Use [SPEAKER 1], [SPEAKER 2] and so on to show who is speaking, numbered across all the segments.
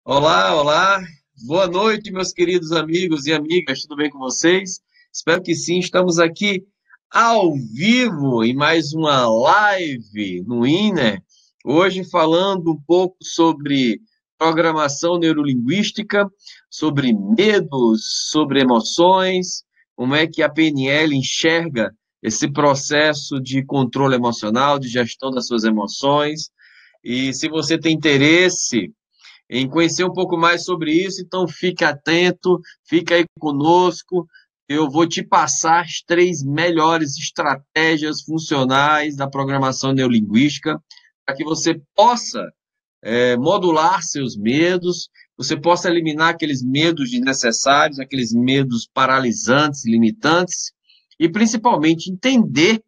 [SPEAKER 1] Olá, olá. Boa noite, meus queridos amigos e amigas. Tudo bem com vocês? Espero que sim. Estamos aqui ao vivo em mais uma live no Inner. Hoje falando um pouco sobre programação neurolinguística, sobre medos, sobre emoções, como é que a PNL enxerga esse processo de controle emocional, de gestão das suas emoções. E se você tem interesse em conhecer um pouco mais sobre isso, então fique atento, fica aí conosco. Eu vou te passar as três melhores estratégias funcionais da programação neurolinguística para que você possa modular seus medos, você possa eliminar aqueles medos desnecessários, aqueles medos paralisantes, limitantes, e principalmente entender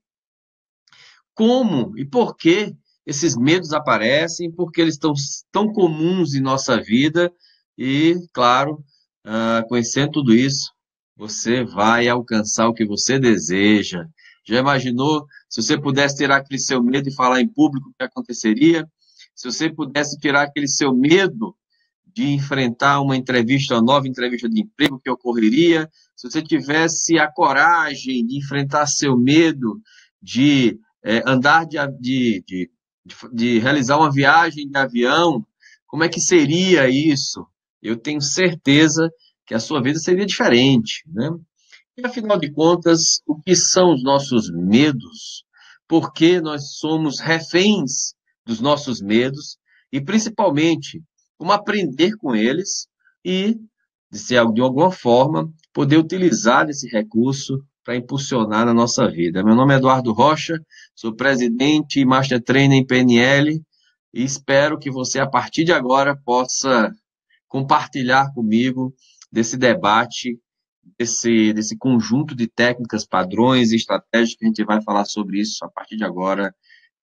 [SPEAKER 1] como e por que esses medos aparecem, porque eles estão tão comuns em nossa vida e, claro, conhecendo tudo isso, você vai alcançar o que você deseja. Já imaginou se você pudesse tirar aquele seu medo e falar em público, o que aconteceria? Se você pudesse tirar aquele seu medo de enfrentar uma entrevista, uma nova entrevista de emprego, o que ocorreria? Se você tivesse a coragem de enfrentar seu medo de andar de realizar uma viagem de avião, como é que seria isso? Eu tenho certeza que a sua vida seria diferente, né? E, afinal de contas, o que são os nossos medos? Por que nós somos reféns dos nossos medos? E, principalmente, como aprender com eles e, de alguma forma, poder utilizar esse recurso para impulsionar na nossa vida. Meu nome é Eduardo Rocha, sou presidente e Master Trainer em PNL e espero que você, a partir de agora, possa compartilhar comigo desse debate, desse conjunto de técnicas, padrões e estratégias que a gente vai falar sobre isso a partir de agora,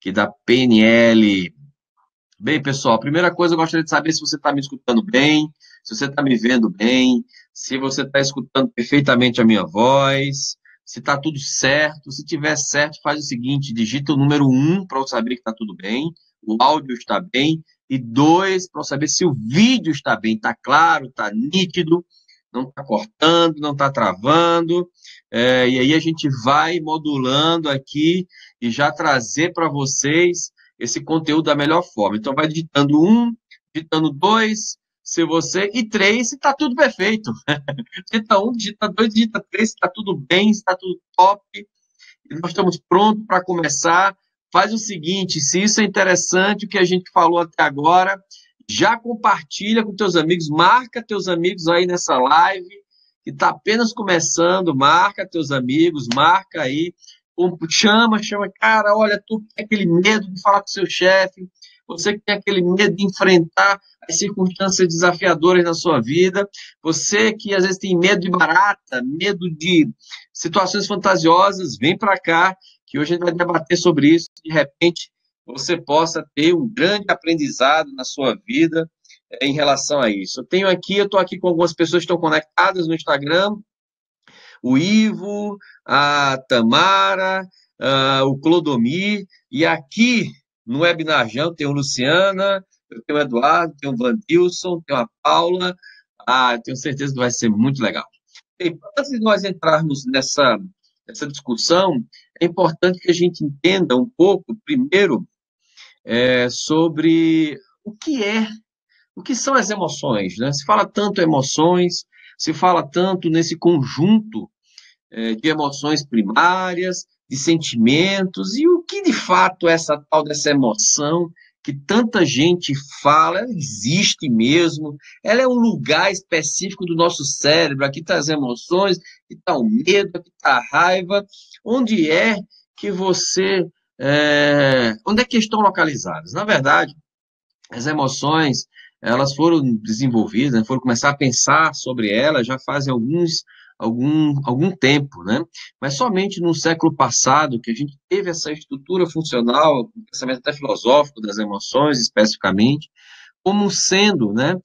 [SPEAKER 1] que da PNL. Bem, pessoal, a primeira coisa eu gostaria de saber se você está me escutando bem, se você está me vendo bem, se você está escutando perfeitamente a minha voz, se está tudo certo. Se tiver certo, faz o seguinte, digita o número 1 para eu saber que está tudo bem, o áudio está bem, e 2 para eu saber se o vídeo está bem, está claro, está nítido, não está cortando, não está travando, e aí a gente vai modulando aqui e já trazer para vocês esse conteúdo da melhor forma. Então, vai digitando 1, digitando 2, se você, e 3, se está tudo perfeito. Digita 1, digita 2, digita 3, se está tudo bem, se está tudo top. E nós estamos prontos para começar. Faz o seguinte, se isso é interessante, o que a gente falou até agora, já compartilha com teus amigos, marca teus amigos aí nessa live, que está apenas começando, marca teus amigos, marca aí, chama, cara, olha, tu que tem aquele medo de falar com seu chefe, você que tem aquele medo de enfrentar as circunstâncias desafiadoras na sua vida, você que às vezes tem medo de barata, medo de situações fantasiosas, vem para cá, que hoje a gente vai debater sobre isso, de repente você possa ter um grande aprendizado na sua vida em relação a isso. Eu estou aqui com algumas pessoas que estão conectadas no Instagram, o Ivo, a Tamara, o Clodomir, e aqui no Webinarjão tem o Luciana, eu tenho o Eduardo, tem o Vandilson, tem a Paula, eu tenho certeza que vai ser muito legal. E antes de nós entrarmos nessa discussão, é importante que a gente entenda um pouco, primeiro, sobre o que são as emoções, né? Se fala tanto emoções, se fala tanto nesse conjunto de emoções primárias, de sentimentos, e o que de fato é essa tal dessa emoção que tanta gente fala, ela existe mesmo, ela é um lugar específico do nosso cérebro, aqui estão as emoções, aqui está o medo, aqui está a raiva, onde é que onde é que estão localizadas? Na verdade, as emoções, elas foram desenvolvidas, né, foram começar a pensar sobre elas já fazem algum tempo, né? Mas somente no século passado que a gente teve essa estrutura funcional, um pensamento até filosófico das emoções, especificamente, como sendo, né,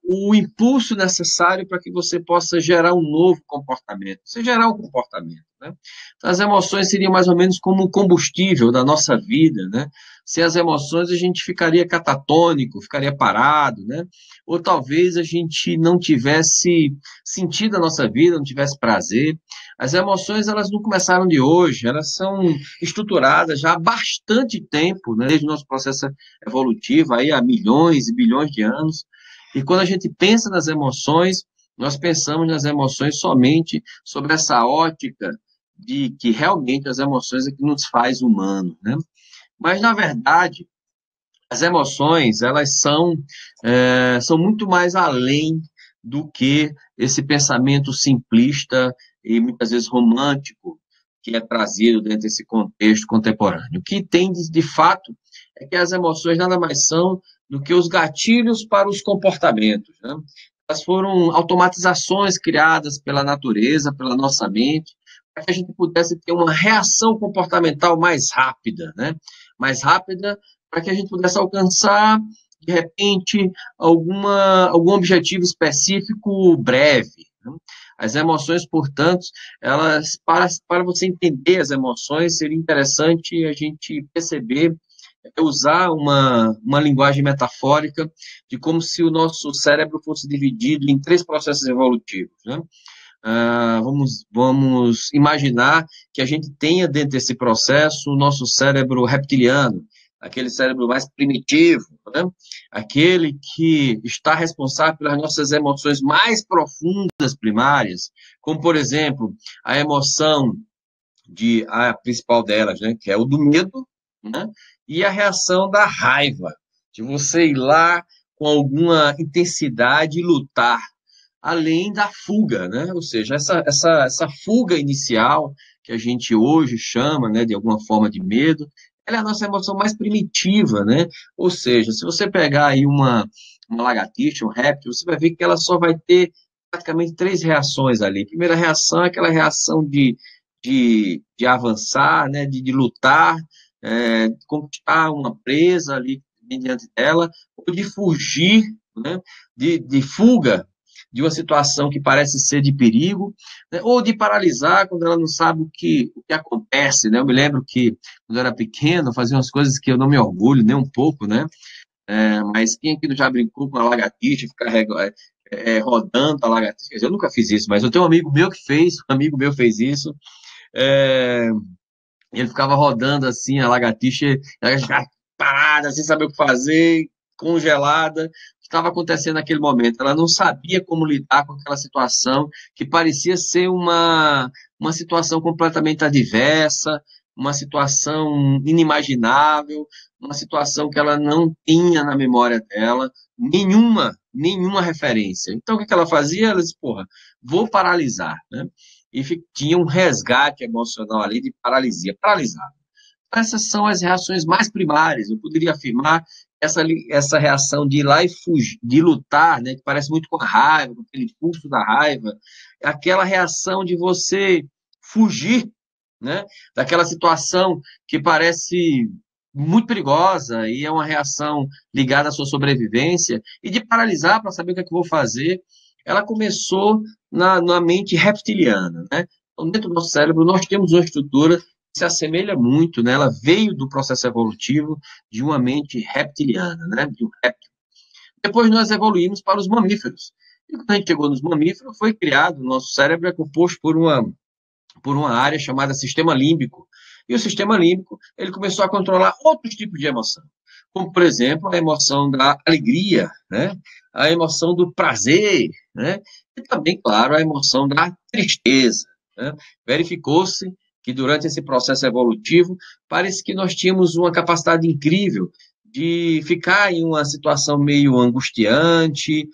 [SPEAKER 1] o impulso necessário para que você possa gerar um novo comportamento. Você gerar um comportamento. né? Então, as emoções seriam mais ou menos como o combustível da nossa vida, né? Sem as emoções, a gente ficaria catatônico, ficaria parado, né? Ou talvez a gente não tivesse sentido a nossa vida, não tivesse prazer. As emoções, elas não começaram de hoje, elas são estruturadas já há bastante tempo, né? Desde o nosso processo evolutivo, aí há milhões e bilhões de anos. E quando a gente pensa nas emoções, nós pensamos nas emoções somente sobre essa ótica de que realmente as emoções é que nos faz humano, né? Mas, na verdade, as emoções, elas são muito mais além do que esse pensamento simplista e muitas vezes romântico que é trazido dentro desse contexto contemporâneo. O que tem de fato é que as emoções nada mais são do que os gatilhos para os comportamentos, né? Elas foram automatizações criadas pela natureza, pela nossa mente, para que a gente pudesse ter uma reação comportamental mais rápida, né? Mais rápida para que a gente pudesse alcançar, de repente, algum objetivo específico breve, né? As emoções, portanto, elas, para você entender as emoções, seria interessante a gente perceber, usar uma linguagem metafórica de como se o nosso cérebro fosse dividido em três processos evolutivos, né? Vamos imaginar que a gente tenha dentro desse processo o nosso cérebro reptiliano, aquele cérebro mais primitivo, né? Aquele que está responsável pelas nossas emoções mais profundas primárias, como, por exemplo, a emoção a principal delas, né? Que é o do medo, né? E a reação da raiva, de você ir lá com alguma intensidade e lutar, além da fuga, né? Ou seja, essa fuga inicial, que a gente hoje chama, né, de alguma forma de medo, ela é a nossa emoção mais primitiva, né? Ou seja, se você pegar aí uma lagartixa, um réptil, você vai ver que ela só vai ter praticamente três reações ali. A primeira reação é aquela reação de avançar, né, de lutar, de conquistar uma presa ali diante dela, ou de fugir, né, de fuga de uma situação que parece ser de perigo, né, ou de paralisar quando ela não sabe o que acontece, né? Eu me lembro que, quando eu era pequeno, eu fazia umas coisas que eu não me orgulho nem um pouco, né? Mas quem aqui já brincou com a lagartixa, ficar rodando a lagartixa? Eu nunca fiz isso, mas eu tenho um amigo meu que fez, um amigo meu fez isso, é, ele ficava rodando assim, a lagartixa, ela ficava parada, sem saber o que fazer, congelada. O que estava acontecendo naquele momento? Ela não sabia como lidar com aquela situação, que parecia ser uma situação completamente adversa, uma situação inimaginável, uma situação que ela não tinha na memória dela nenhuma referência. Então, o que ela fazia? Ela disse, porra, vou paralisar, né? E tinha um resgate emocional ali de paralisia, paralisado. Essas são as reações mais primárias. Eu poderia afirmar essa reação de ir lá e fugir, de lutar, né, que parece muito com a raiva, com aquele impulso da raiva, aquela reação de você fugir, né, daquela situação que parece muito perigosa e é uma reação ligada à sua sobrevivência, e de paralisar para saber o que é que eu vou fazer. Ela começou na mente reptiliana, né? Então, dentro do nosso cérebro, nós temos uma estrutura que se assemelha muito, né? Ela veio do processo evolutivo de uma mente reptiliana, né? De um réptil. Depois nós evoluímos para os mamíferos. E quando a gente chegou nos mamíferos, foi criado, o nosso cérebro é composto por uma área chamada sistema límbico. E o sistema límbico, ele começou a controlar outros tipos de emoção, como, por exemplo, a emoção da alegria, né? A emoção do prazer, né? E também, claro, a emoção da tristeza, né? Verificou-se que durante esse processo evolutivo, parece que nós tínhamos uma capacidade incrível de ficar em uma situação meio angustiante,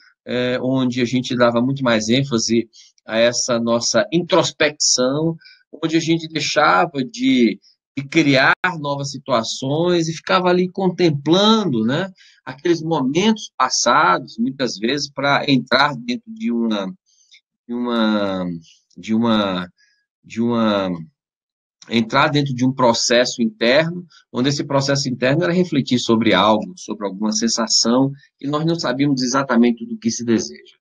[SPEAKER 1] onde a gente dava muito mais ênfase a essa nossa introspecção, onde a gente deixava de criar novas situações e ficava ali contemplando, né, aqueles momentos passados, muitas vezes, para entrar dentro de uma, de uma, de uma entrar dentro de um processo interno, onde esse processo interno era refletir sobre algo, sobre alguma sensação, que nós não sabíamos exatamente do que se deseja.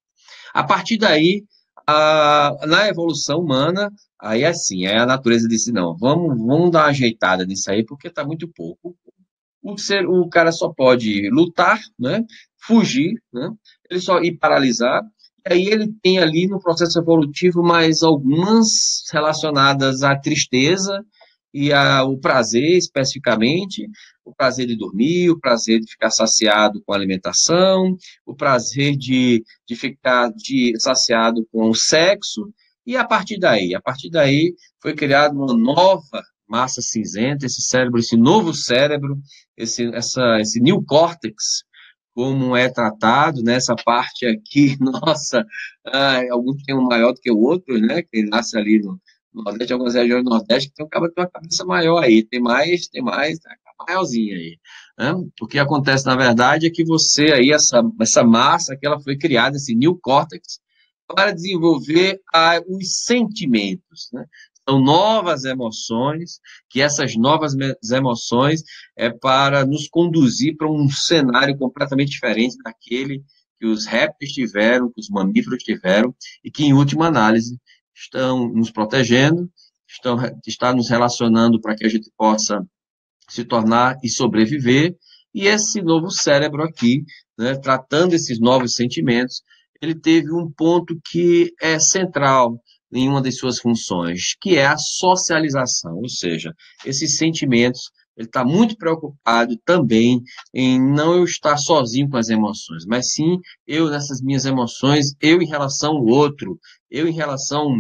[SPEAKER 1] A partir daí, Na evolução humana, aí assim, aí a natureza disse, não, vamos dar uma ajeitada nisso aí, porque está muito pouco. O cara só pode lutar, né, fugir, né, ele só ir paralisar, e aí ele tem ali no processo evolutivo mais algumas relacionadas à tristeza e ao prazer especificamente, o prazer de dormir, o prazer de ficar saciado com a alimentação, o prazer de ficar saciado com o sexo, e a partir daí foi criada uma nova massa cinzenta, esse cérebro, esse novo cérebro, esse neocórtex, como é tratado, né? Essa parte aqui, nossa, alguns têm um maior do que o outro, né? Quem nasce ali no Nordeste, algumas regiões do Nordeste, que tem uma cabeça maior aí, tá maiorzinha aí. Né? O que acontece, na verdade, é que você aí, essa massa que ela foi criada, esse neocórtex, para desenvolver os sentimentos, né? São novas emoções, que essas novas emoções é para nos conduzir para um cenário completamente diferente daquele que os répteis tiveram, que os mamíferos tiveram, e que, em última análise, estão nos protegendo, está nos relacionando para que a gente possa se tornar e sobreviver, e esse novo cérebro aqui, né, tratando esses novos sentimentos, ele teve um ponto que é central em uma das suas funções, que é a socialização, ou seja, esses sentimentos, ele está muito preocupado também em não eu estar sozinho com as emoções, mas sim eu nessas minhas emoções, eu em relação ao outro, eu em relação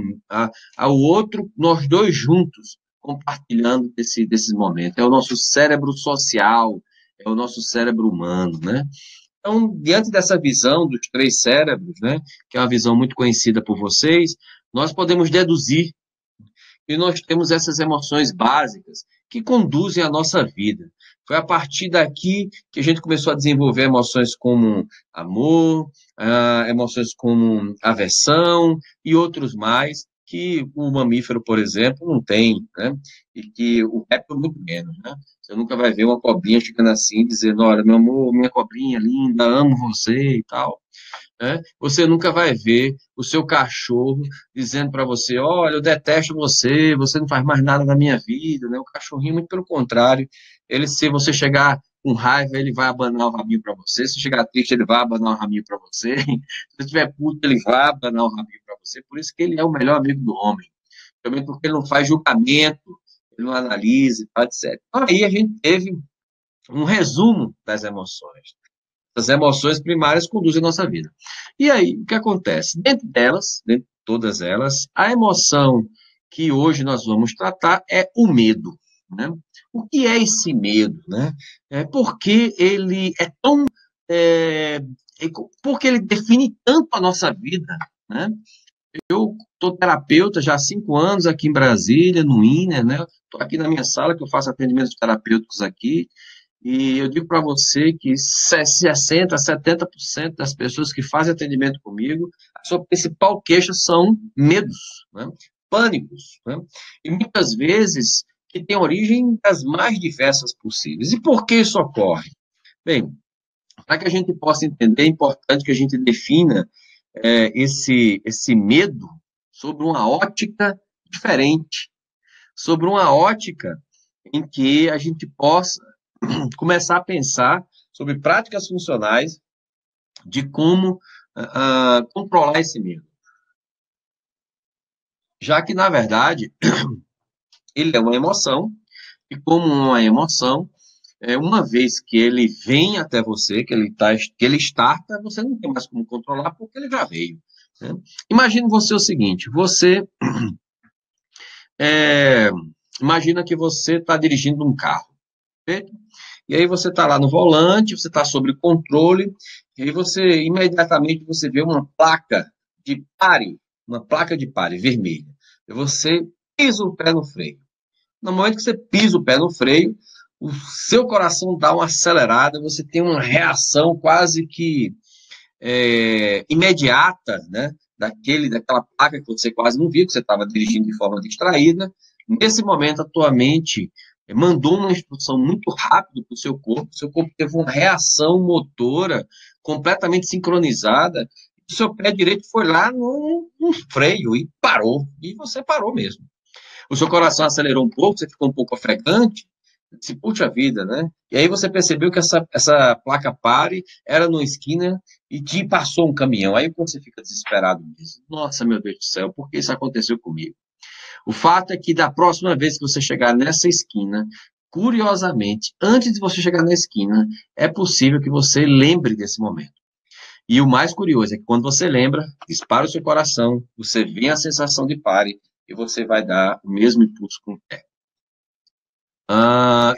[SPEAKER 1] ao outro, nós dois juntos, compartilhando desses momentos. É o nosso cérebro social, é o nosso cérebro humano, né? Então, diante dessa visão dos três cérebros, né, que é uma visão muito conhecida por vocês, nós podemos deduzir que nós temos essas emoções básicas que conduzem a nossa vida. Foi a partir daqui que a gente começou a desenvolver emoções como amor, emoções como aversão e outros mais, que o mamífero, por exemplo, não tem, né? E que o réptil muito menos, né? Você nunca vai ver uma cobrinha chegando assim, dizendo, olha, meu amor, minha cobrinha linda, amo você e tal. Né? Você nunca vai ver o seu cachorro dizendo para você, olha, eu detesto você, você não faz mais nada na minha vida, né? O cachorrinho, muito pelo contrário, ele, se você chegar com raiva, ele vai abanar o rabinho para você, se chegar triste, ele vai abanar o rabinho para você, se estiver puto, ele vai abanar o rabinho para você, por isso que ele é o melhor amigo do homem, também porque ele não faz julgamento, ele não analisa, etc. Então, aí a gente teve um resumo das emoções. As emoções primárias conduzem a nossa vida. E aí, o que acontece? Dentro delas, dentro de todas elas, a emoção que hoje nós vamos tratar é o medo. Né? O que é esse medo? Né? Porque ele é tão. É, porque ele define tanto a nossa vida. Né? Eu estou terapeuta já há 5 anos aqui em Brasília, no INER, né? Estou aqui na minha sala, que eu faço atendimentos terapêuticos aqui, e eu digo para você que 60%, 70% das pessoas que fazem atendimento comigo, a sua principal queixa são medos, né? Pânicos, né? E muitas vezes que tem origem das mais diversas possíveis. E por que isso ocorre? Bem, para que a gente possa entender, é importante que a gente defina esse medo sobre uma ótica diferente, sobre uma ótica em que a gente possa começar a pensar sobre práticas funcionais de como controlar esse medo. Já que, na verdade, ele é uma emoção, e como uma emoção, uma vez que ele vem até você, que ele starta, você não tem mais como controlar, porque ele já veio. Né? Imagine você o seguinte, é, imagina que você está dirigindo um carro, certo? E aí você está lá no volante, você está sob controle, e aí você, imediatamente, você vê uma placa de pare vermelha, e você pisa o pé no freio. No momento que você pisa o pé no freio, o seu coração dá uma acelerada, você tem uma reação quase que imediata, né, daquela placa que você quase não viu, que você estava dirigindo de forma distraída. Nesse momento, a tua mente mandou uma instrução muito rápida para o seu corpo teve uma reação motora completamente sincronizada, o seu pé direito foi lá num freio e parou, e você parou mesmo. O seu coração acelerou um pouco, você ficou um pouco ofegante, se puxa vida, né? E aí você percebeu que essa placa pare era numa esquina e te passou um caminhão. Aí você fica desesperado e diz, nossa, meu Deus do céu, por que isso aconteceu comigo? O fato é que da próxima vez que você chegar nessa esquina, curiosamente, antes de você chegar na esquina, é possível que você lembre desse momento. E o mais curioso é que quando você lembra, dispara o seu coração, você vê a sensação de pare e você vai dar o mesmo impulso com o pé.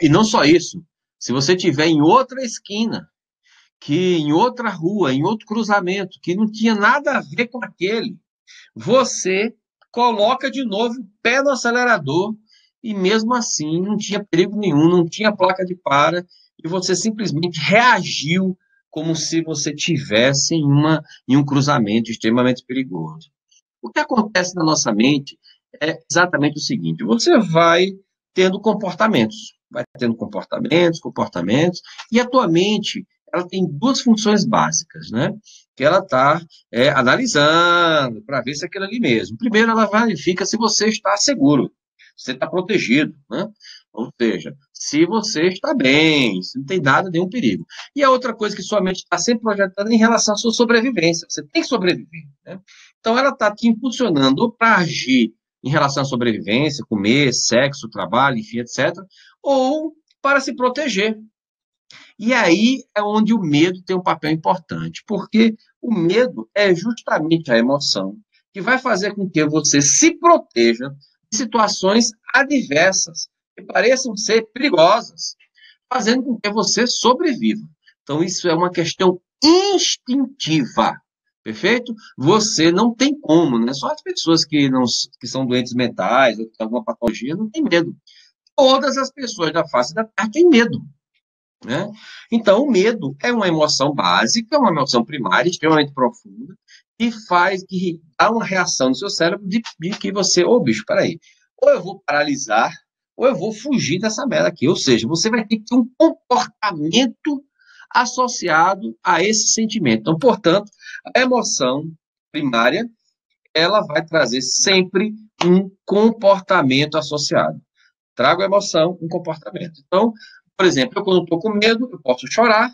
[SPEAKER 1] E não só isso, se você estiver em outra esquina, que em outra rua, em outro cruzamento, que não tinha nada a ver com aquele, você coloca de novo o pé no acelerador e mesmo assim não tinha perigo nenhum, não tinha placa de para e você simplesmente reagiu como se você tivesse em um cruzamento extremamente perigoso. O que acontece na nossa mente é exatamente o seguinte: você vai tendo comportamentos, e a tua mente ela tem duas funções básicas, né? Que ela está analisando para ver se é aquilo ali mesmo. Primeiro, ela verifica se você está seguro, se você está protegido, né? Ou seja, se você está bem, se não tem nada, nenhum perigo. E a outra coisa que sua mente está sempre projetando é em relação à sua sobrevivência. Você tem que sobreviver, né? Então, ela está te impulsionando para agir em relação à sobrevivência, comer, sexo, trabalho, enfim, etc., ou para se proteger. E aí é onde o medo tem um papel importante, porque o medo é justamente a emoção que vai fazer com que você se proteja de situações adversas, que pareçam ser perigosas, fazendo com que você sobreviva. Então, isso é uma questão instintiva. Perfeito? Você não tem como, né? Só as pessoas que são doentes mentais ou que têm alguma patologia não têm medo. Todas as pessoas da face da Terra têm medo, né? Então, o medo é uma emoção básica, uma emoção primária, extremamente profunda, que dá uma reação no seu cérebro de que você, bicho, peraí, ou eu vou paralisar, ou eu vou fugir dessa merda aqui. Ou seja, você vai ter que ter um comportamento associado a esse sentimento. Então, portanto, a emoção primária, ela vai trazer sempre um comportamento associado. Trago a emoção, um comportamento. Então, por exemplo, eu quando estou com medo, eu posso chorar.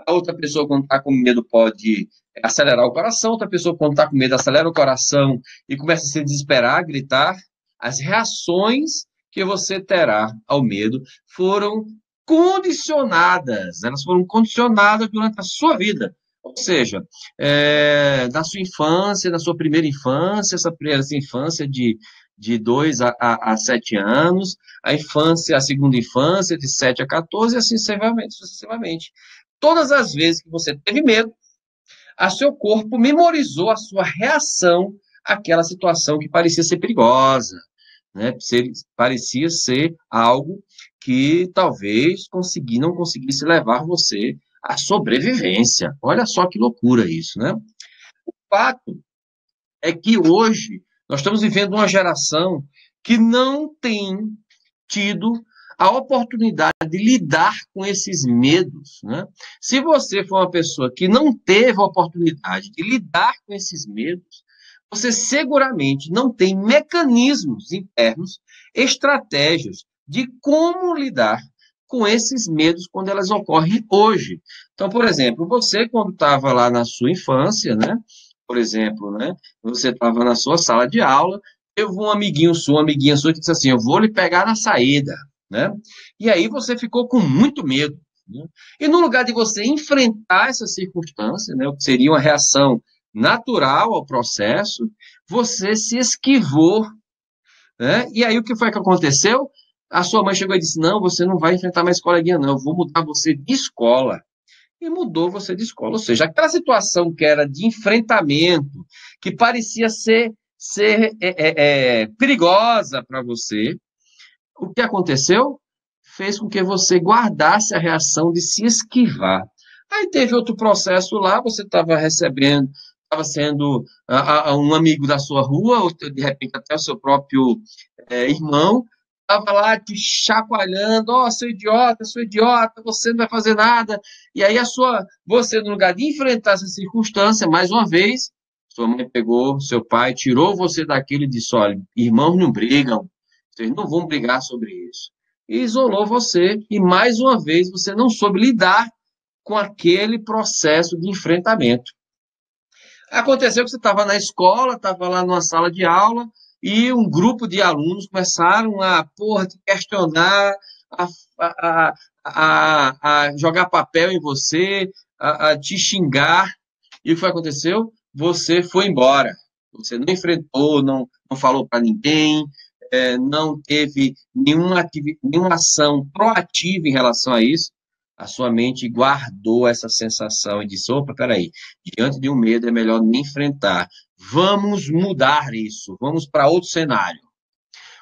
[SPEAKER 1] A outra pessoa, quando está com medo, pode acelerar o coração. Outra pessoa, quando está com medo, acelera o coração e começa a se desesperar, gritar. As reações que você terá ao medo foram condicionadas. Elas foram condicionadas durante a sua vida. Ou seja, na sua infância, na sua primeira infância, essa infância de 2 a 7 anos, a segunda infância, de 7 a 14, e assim sucessivamente. Todas as vezes que você teve medo, a seu corpo memorizou a sua reação àquela situação que parecia ser perigosa, né? Parecia ser algo que talvez não conseguisse levar você à sobrevivência. Olha só que loucura isso, né? O fato é que hoje nós estamos vivendo uma geração que não tem tido a oportunidade de lidar com esses medos, né? Se você for uma pessoa que não teve a oportunidade de lidar com esses medos, você seguramente não tem mecanismos internos, estratégias de como lidar com esses medos quando elas ocorrem hoje. Então, por exemplo, você quando estava lá na sua infância, né? Por exemplo, né? Você estava na sua sala de aula, teve um amiguinho sua, uma amiguinha sua que disse assim, eu vou lhe pegar na saída, né? E aí você ficou com muito medo, né? E no lugar de você enfrentar essa circunstância, né, o que seria uma reação natural ao processo, você se esquivou, né? E aí o que foi que aconteceu? A sua mãe chegou e disse, não, você não vai enfrentar mais coleguinha, não, eu vou mudar você de escola. E mudou você de escola. Ou seja, aquela situação que era de enfrentamento, que parecia ser perigosa para você, o que aconteceu? Fez com que você guardasse a reação de se esquivar. Aí teve outro processo lá, você estava recebendo, estava sendo um amigo da sua rua, ou de repente até o seu próprio irmão, estava lá te chacoalhando, seu idiota, você não vai fazer nada. E aí você, no lugar de enfrentar essa circunstância, mais uma vez, Sua mãe pegou, seu pai tirou você daquilo e disse: olha, irmãos não brigam, vocês não vão brigar sobre isso. E isolou você, e mais uma vez você não soube lidar com aquele processo de enfrentamento. Aconteceu que você estava na escola, estava lá numa sala de aula, e um grupo de alunos começaram a, porra, te questionar, a, a, a jogar papel em você, a te xingar. E o que foi que aconteceu? Você foi embora. Você não enfrentou, não falou para ninguém, não teve nenhuma ação proativa em relação a isso. A sua mente guardou essa sensação e disse: opa, peraí, diante de um medo é melhor nem enfrentar. Vamos mudar isso, vamos para outro cenário.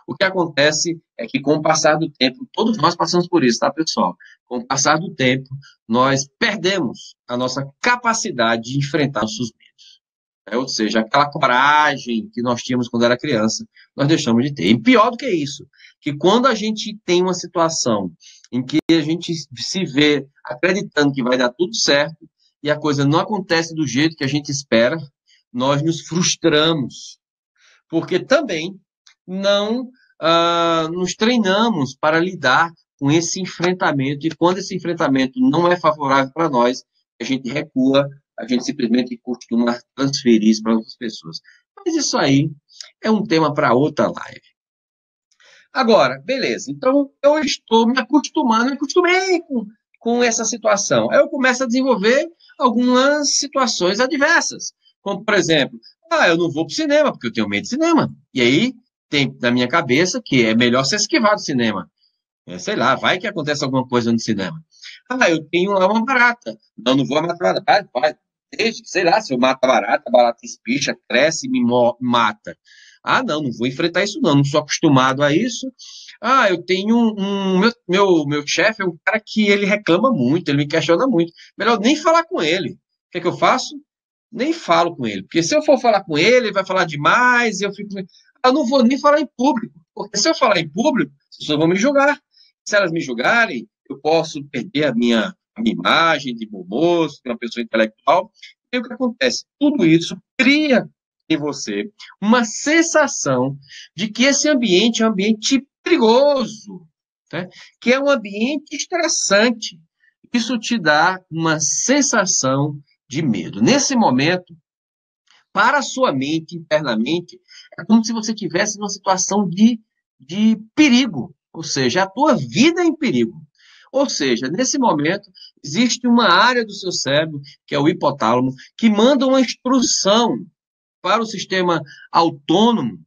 [SPEAKER 1] O que acontece é que, com o passar do tempo, todos nós passamos por isso, tá, pessoal? Com o passar do tempo, nós perdemos a nossa capacidade de enfrentar nossos medos. Ou seja, aquela coragem que nós tínhamos quando era criança, nós deixamos de ter. E pior do que isso, que quando a gente tem uma situação em que a gente se vê acreditando que vai dar tudo certo e a coisa não acontece do jeito que a gente espera, nós nos frustramos, porque também não nos treinamos para lidar com esse enfrentamento, e quando esse enfrentamento não é favorável para nós, a gente recua, a gente simplesmente costuma transferir isso para outras pessoas. Mas isso aí é um tema para outra live. Agora, beleza, então eu estou me acostumando, me acostumei com essa situação. Aí eu começo a desenvolver algumas situações adversas, como, por exemplo, eu não vou para o cinema, porque eu tenho medo de cinema. E aí, tem na minha cabeça que é melhor se esquivar do cinema. Sei lá, vai que acontece alguma coisa no cinema. Eu tenho lá uma barata. Não vou matar barata. Deixa, sei lá, se eu mato a barata espicha, cresce e me mata. Não vou enfrentar isso não sou acostumado a isso. Eu tenho meu chefe é um cara que ele reclama muito, ele me questiona muito. Melhor nem falar com ele. O que é que eu faço? Nem falo com ele. Porque se eu for falar com ele, ele vai falar demais, e eu não vou nem falar em público. Porque se eu falar em público, as pessoas vão me julgar. Se elas me julgarem, eu posso perder a minha imagem de bom moço, de uma pessoa intelectual. E o que acontece? Tudo isso cria em você uma sensação de que esse ambiente é um ambiente perigoso, né? Que é um ambiente estressante. Isso te dá uma sensação de medo. Nesse momento, para a sua mente, internamente, é como se você estivesse numa situação de perigo, ou seja, a tua vida é em perigo. Ou seja, nesse momento, existe uma área do seu cérebro, que é o hipotálamo, que manda uma instrução para o sistema autônomo,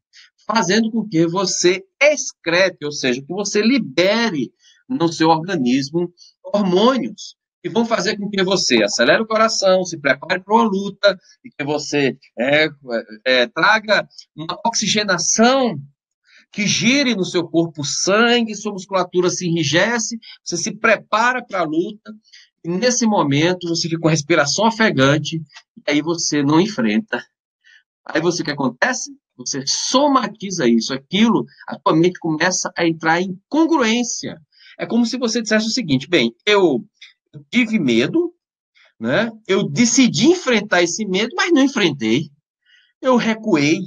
[SPEAKER 1] fazendo com que você excrete, ou seja, que você libere no seu organismo hormônios que vão fazer com que você acelere o coração, se prepare para uma luta, e que você traga uma oxigenação que gire no seu corpo sangue, sua musculatura se enrijece, você se prepara para a luta, e nesse momento você fica com a respiração ofegante, e aí você não enfrenta. Aí o que acontece? Você somatiza isso, aquilo, a tua mente começa a entrar em congruência. É como se você dissesse o seguinte: bem, eu tive medo, né? Eu decidi enfrentar esse medo, mas não enfrentei. Eu recuei.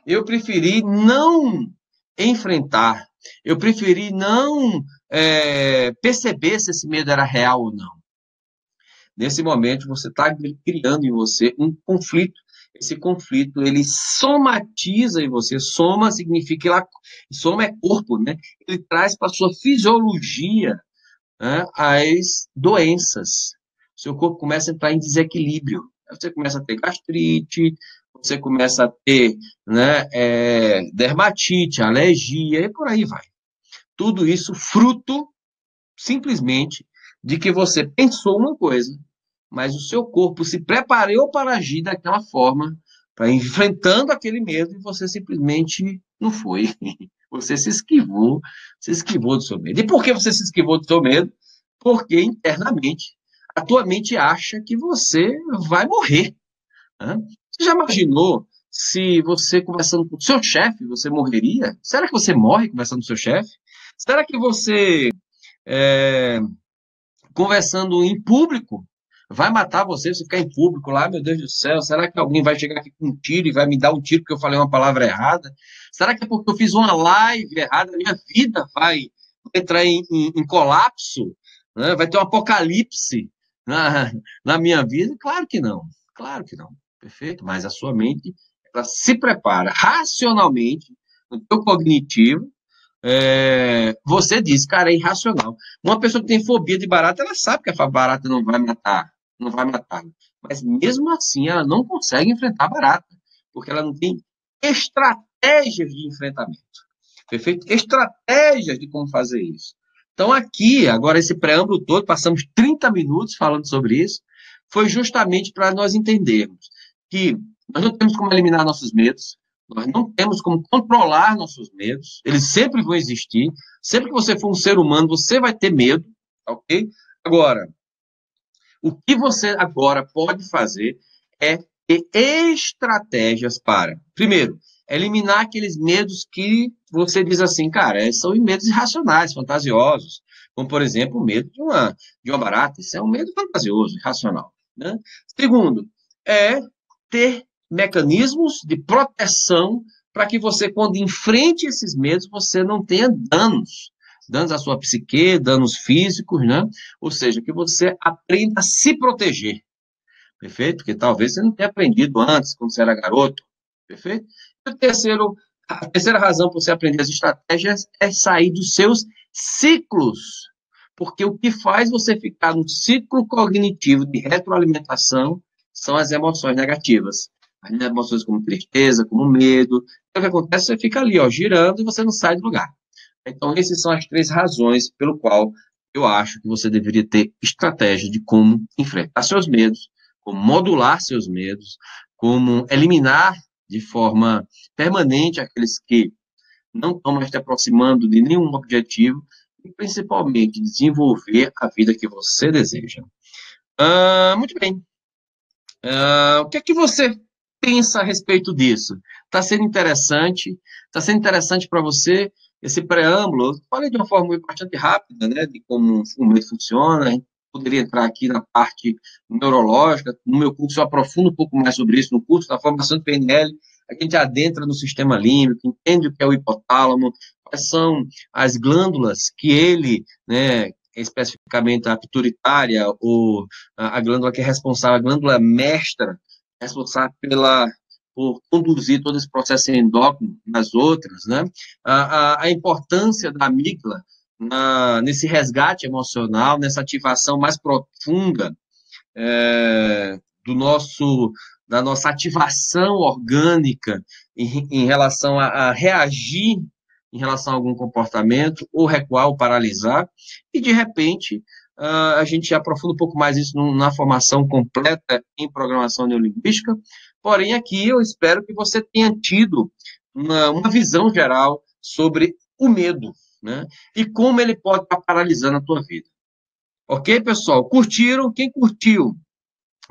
[SPEAKER 1] Eu preferi não enfrentar. Eu preferi não perceber se esse medo era real ou não. Nesse momento, você está criando em você um conflito. Esse conflito, ele somatiza em você. Soma significa, soma é corpo, né? Ele traz para a sua fisiologia, né, as doenças. Seu corpo começa a entrar em desequilíbrio. Você começa a ter gastrite, você começa a ter, né, dermatite, alergia, e por aí vai. Tudo isso fruto, simplesmente, de que você pensou uma coisa, mas o seu corpo se preparou para agir daquela forma, para enfrentando aquele medo, e você simplesmente não foi. Você se esquivou do seu medo. E por que você se esquivou do seu medo? Porque internamente a tua mente acha que você vai morrer. Né? Você já imaginou se você conversando com o seu chefe, você morreria? Será que você morre conversando com o seu chefe? Será que você, conversando em público, vai matar você, você ficar em público lá, meu Deus do céu, será que alguém vai chegar aqui com um tiro e vai me dar um tiro porque eu falei uma palavra errada? Será que é porque eu fiz uma live errada, a minha vida vai entrar em colapso? Né? Vai ter um apocalipse na minha vida? Claro que não, claro que não, perfeito? Mas a sua mente, ela se prepara racionalmente, no teu cognitivo, você diz, cara, é irracional. Uma pessoa que tem fobia de barata, ela sabe que a barata não vai matar, não vai matar. Mas mesmo assim, ela não consegue enfrentar a barata, porque ela não tem estratégias de enfrentamento. Perfeito? Estratégias de como fazer isso. Então, aqui, agora, esse preâmbulo todo, passamos 30 minutos falando sobre isso, foi justamente para nós entendermos que nós não temos como eliminar nossos medos, nós não temos como controlar nossos medos, eles sempre vão existir. Sempre que você for um ser humano, você vai ter medo, ok? Agora, o que você agora pode fazer é ter estratégias para, primeiro, eliminar aqueles medos que você diz assim, cara, são medos irracionais, fantasiosos, como, por exemplo, o medo de uma barata. Isso é um medo fantasioso, irracional. Né? Segundo, é ter mecanismos de proteção para que você, quando enfrente esses medos, você não tenha danos à sua psique, danos físicos, né? Ou seja, que você aprenda a se proteger, perfeito? Porque talvez você não tenha aprendido antes, quando você era garoto, perfeito? E a terceira razão para você aprender as estratégias é sair dos seus ciclos, porque o que faz você ficar num ciclo cognitivo de retroalimentação são as emoções negativas. As emoções como tristeza, como medo. Então, o que acontece? Você fica ali, ó, girando e você não sai do lugar. Então, essas são as três razões pelo qual eu acho que você deveria ter estratégia de como enfrentar seus medos, como modular seus medos, como eliminar de forma permanente aqueles que não estão mais te aproximando de nenhum objetivo e, principalmente, desenvolver a vida que você deseja. Muito bem. O que é que você pensa a respeito disso? Está sendo interessante? Está sendo interessante para você esse preâmbulo? Eu falei de uma forma bastante rápida, né, de como o meio funciona. A gente poderia entrar aqui na parte neurológica. No meu curso eu aprofundo um pouco mais sobre isso. No curso da formação de PNL, a gente adentra no sistema límbico, entende o que é o hipotálamo, quais são as glândulas que ele, né, especificamente a pituitária, ou a glândula que é responsável, a glândula mestra, responsável por conduzir todo esse processo endócrino nas outras, né? A importância da amígdala nesse resgate emocional, nessa ativação mais profunda do da nossa ativação orgânica em relação a reagir em relação a algum comportamento, ou recuar, ou paralisar, e de repente a gente aprofunda um pouco mais isso na formação completa em programação neurolinguística, porém aqui eu espero que você tenha tido uma visão geral sobre o medo, né? E como ele pode estar paralisando a tua vida. Ok, pessoal? Curtiram? Quem curtiu?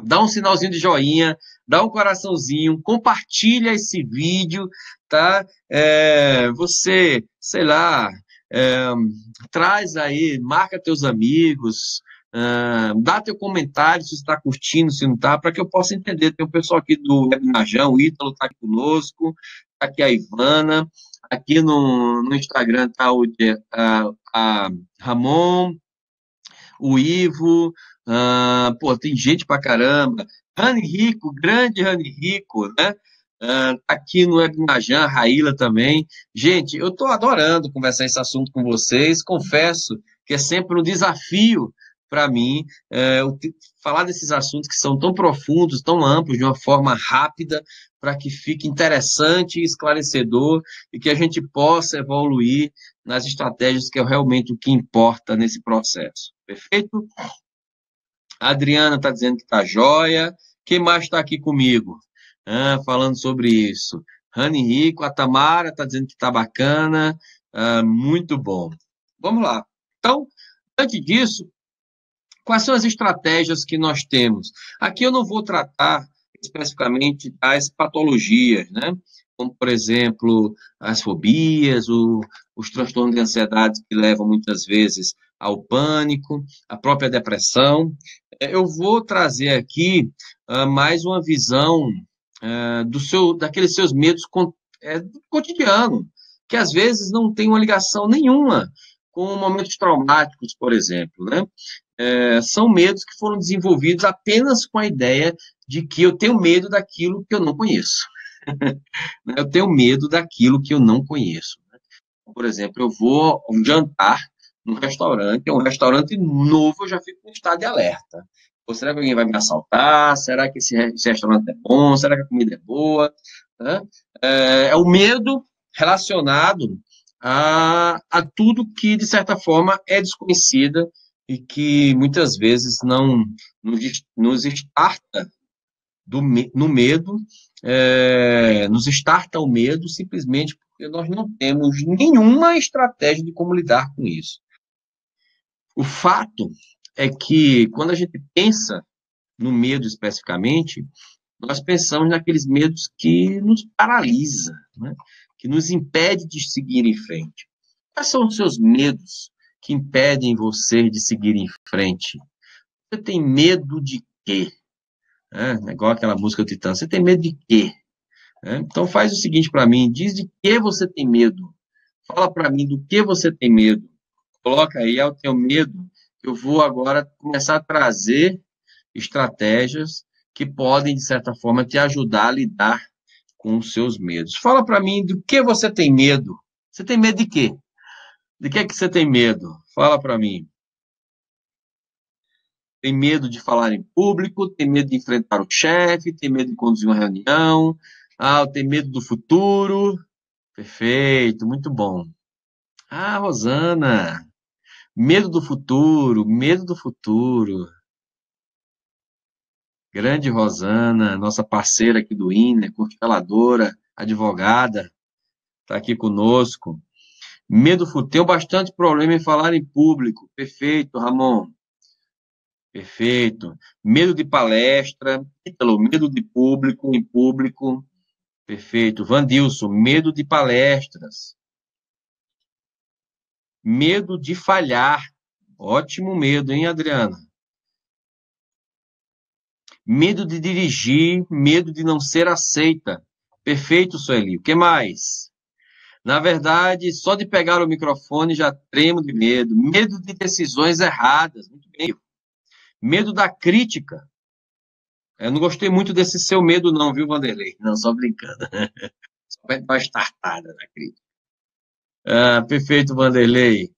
[SPEAKER 1] Dá um sinalzinho de joinha, dá um coraçãozinho, compartilha esse vídeo, tá? Você, sei lá, traz aí, marca teus amigos, dá teu comentário se você está curtindo, se não está, para que eu possa entender. Tem um pessoal aqui do Webinarjão, o Ítalo está aqui conosco, tá aqui a Ivana, aqui no Instagram está a Ramon, o Ivo, tem gente pra caramba. Rani Rico, grande Rani Rico, né? Tá aqui no Webinajan, Raíla também. Gente, eu estou adorando conversar esse assunto com vocês. Confesso que é sempre um desafio para mim falar desses assuntos que são tão profundos, tão amplos, de uma forma rápida, para que fique interessante e esclarecedor e que a gente possa evoluir nas estratégias que é realmente o que importa nesse processo. Perfeito? A Adriana está dizendo que está jóia. Quem mais está aqui comigo? Falando sobre isso. Rani Rico, a Tamara está dizendo que está bacana. Muito bom. Vamos lá. Então, antes disso, quais são as estratégias que nós temos? Aqui eu não vou tratar especificamente das patologias, né? Como, por exemplo, as fobias, os transtornos de ansiedade que levam muitas vezes ao pânico, a própria depressão. Eu vou trazer aqui mais uma visão daqueles seus medos do cotidiano, que às vezes não tem uma ligação nenhuma com momentos traumáticos, por exemplo, né? São medos que foram desenvolvidos apenas com a ideia de que eu tenho medo daquilo que eu não conheço. Eu tenho medo daquilo que eu não conheço. Por exemplo, eu vou a um jantar num restaurante, é um restaurante novo, eu já fico em estado de alerta. Ou será que alguém vai me assaltar? Será que esse restaurante é bom? Será que a comida é boa? Né? É o medo relacionado a tudo que, de certa forma, é desconhecida e que muitas vezes não nos estarta no medo, nos estarta o medo simplesmente porque nós não temos nenhuma estratégia de como lidar com isso. O fato é que, quando a gente pensa no medo especificamente, nós pensamos naqueles medos que nos paralisa, né? Que nos impede de seguir em frente. Quais são os seus medos que impedem você de seguir em frente? Você tem medo de quê? Igual aquela música do Titã. Você tem medo de quê? Então faz o seguinte para mim, diz de que você tem medo. Fala para mim do que você tem medo. Coloca aí, eu tenho medo. Eu vou agora começar a trazer estratégias que podem, de certa forma, te ajudar a lidar com os seus medos. Fala para mim do que você tem medo. Você tem medo de quê? De que você tem medo? Fala para mim. Tem medo de falar em público, tem medo de enfrentar o chefe, tem medo de conduzir uma reunião, tem medo do futuro. Perfeito, muito bom. Rosana, medo do futuro, medo do futuro. Grande Rosana, nossa parceira aqui do INER, consteladora, advogada, está aqui conosco. Medo do futuro, tenho bastante problema em falar em público. Perfeito, Ramon. Perfeito. Medo de palestra, Ítalo, medo de público, em público. Perfeito. Vandilson, medo de palestras. Medo de falhar. Ótimo medo, hein, Adriana? Medo de dirigir, medo de não ser aceita. Perfeito, Sueli. O que mais? Na verdade, só de pegar o microfone já tremo de medo. Medo de decisões erradas. Muito bem. Medo da crítica. Eu não gostei muito desse seu medo, não, viu, Vanderlei? Não, só brincando. Só vai dar uma estartada na crítica. Perfeito, Vanderlei.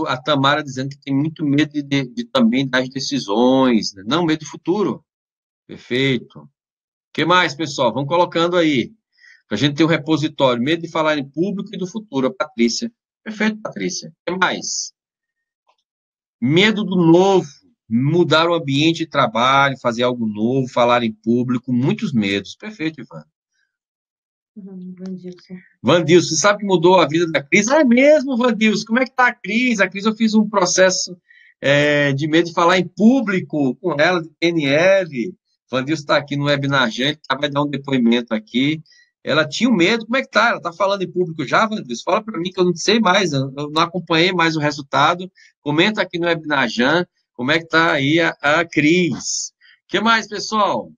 [SPEAKER 1] A Tamara dizendo que tem muito medo de também das decisões, né? Não, medo do futuro. Perfeito. O que mais, pessoal? Vamos colocando aí. A gente tem um repositório. Medo de falar em público e do futuro. A Patrícia. Perfeito, Patrícia. O que mais? Medo do novo. Mudar o ambiente de trabalho, fazer algo novo, falar em público. Muitos medos. Perfeito, Ivan. Vandilson, você sabe que mudou a vida da Cris? É mesmo, Vandilson. Como é que tá a Cris? A Cris, eu fiz um processo de medo de falar em público com ela, de PNL. Vandilson está aqui no webinar, gente, vai dar um depoimento aqui. Ela tinha um medo. Como é que tá? Ela tá falando em público já, Vandilson? Fala para mim que eu não sei mais, eu não acompanhei mais o resultado. Comenta aqui no webinar, Jean, como é que tá aí a Cris. O que mais, pessoal?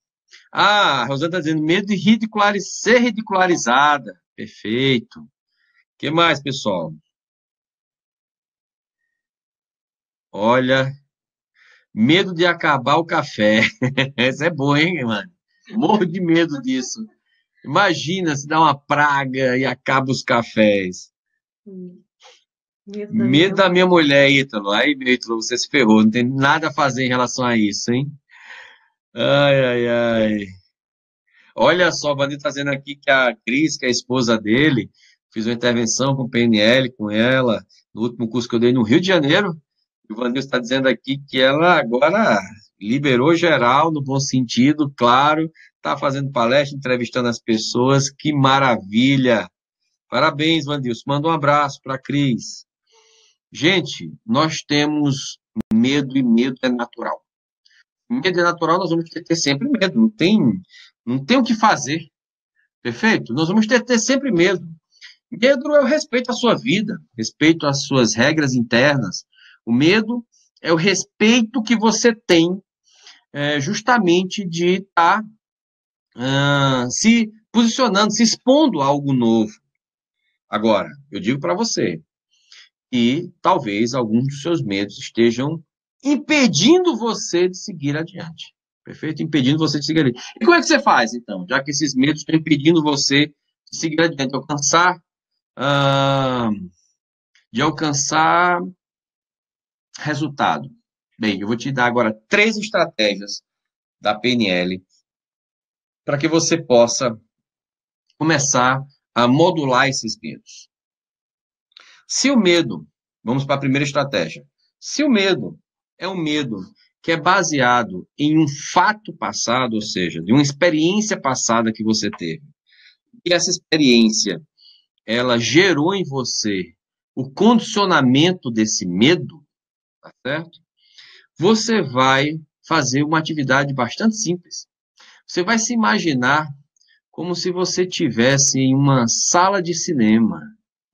[SPEAKER 1] A Rosana está dizendo, medo de ser ridicularizada. Perfeito. O que mais, pessoal? Olha, medo de acabar o café. Essa é boa, hein, mano? Morro de medo disso. Imagina se dá uma praga e acaba os cafés. Medo da minha mulher, Ítalo. Aí, meu Ítalo, você se ferrou. Não tem nada a fazer em relação a isso, hein? Ai, ai, ai. Olha só, o Vandir está dizendo aqui que a Cris, que é a esposa dele, fiz uma intervenção com o PNL, com ela, no último curso que eu dei no Rio de Janeiro. E o Vandir está dizendo aqui que ela agora liberou geral, no bom sentido, claro, está fazendo palestra, entrevistando as pessoas. Que maravilha! Parabéns, Vandilson. Manda um abraço para a Cris. Gente, nós temos medo e medo é natural. Medo é natural, nós vamos ter sempre medo, não tem o que fazer, perfeito? Nós vamos ter sempre medo. Medo é o respeito à sua vida, respeito às suas regras internas. O medo é o respeito que você tem justamente de estar se posicionando, se expondo a algo novo. Agora, eu digo para você, e talvez alguns dos seus medos estejam impedindo você de seguir adiante. Perfeito? Impedindo você de seguir adiante. E como é que você faz, então? Já que esses medos estão impedindo você de seguir adiante, de alcançar resultado. Bem, eu vou te dar agora 3 estratégias da PNL para que você possa começar a modular esses medos. Se o medo, vamos para a primeira estratégia, se o medo é um medo que é baseado em um fato passado, ou seja, de uma experiência passada que você teve, e essa experiência, ela gerou em você o condicionamento desse medo, tá certo? Você vai fazer uma atividade bastante simples. Você vai se imaginar como se você tivesse em uma sala de cinema.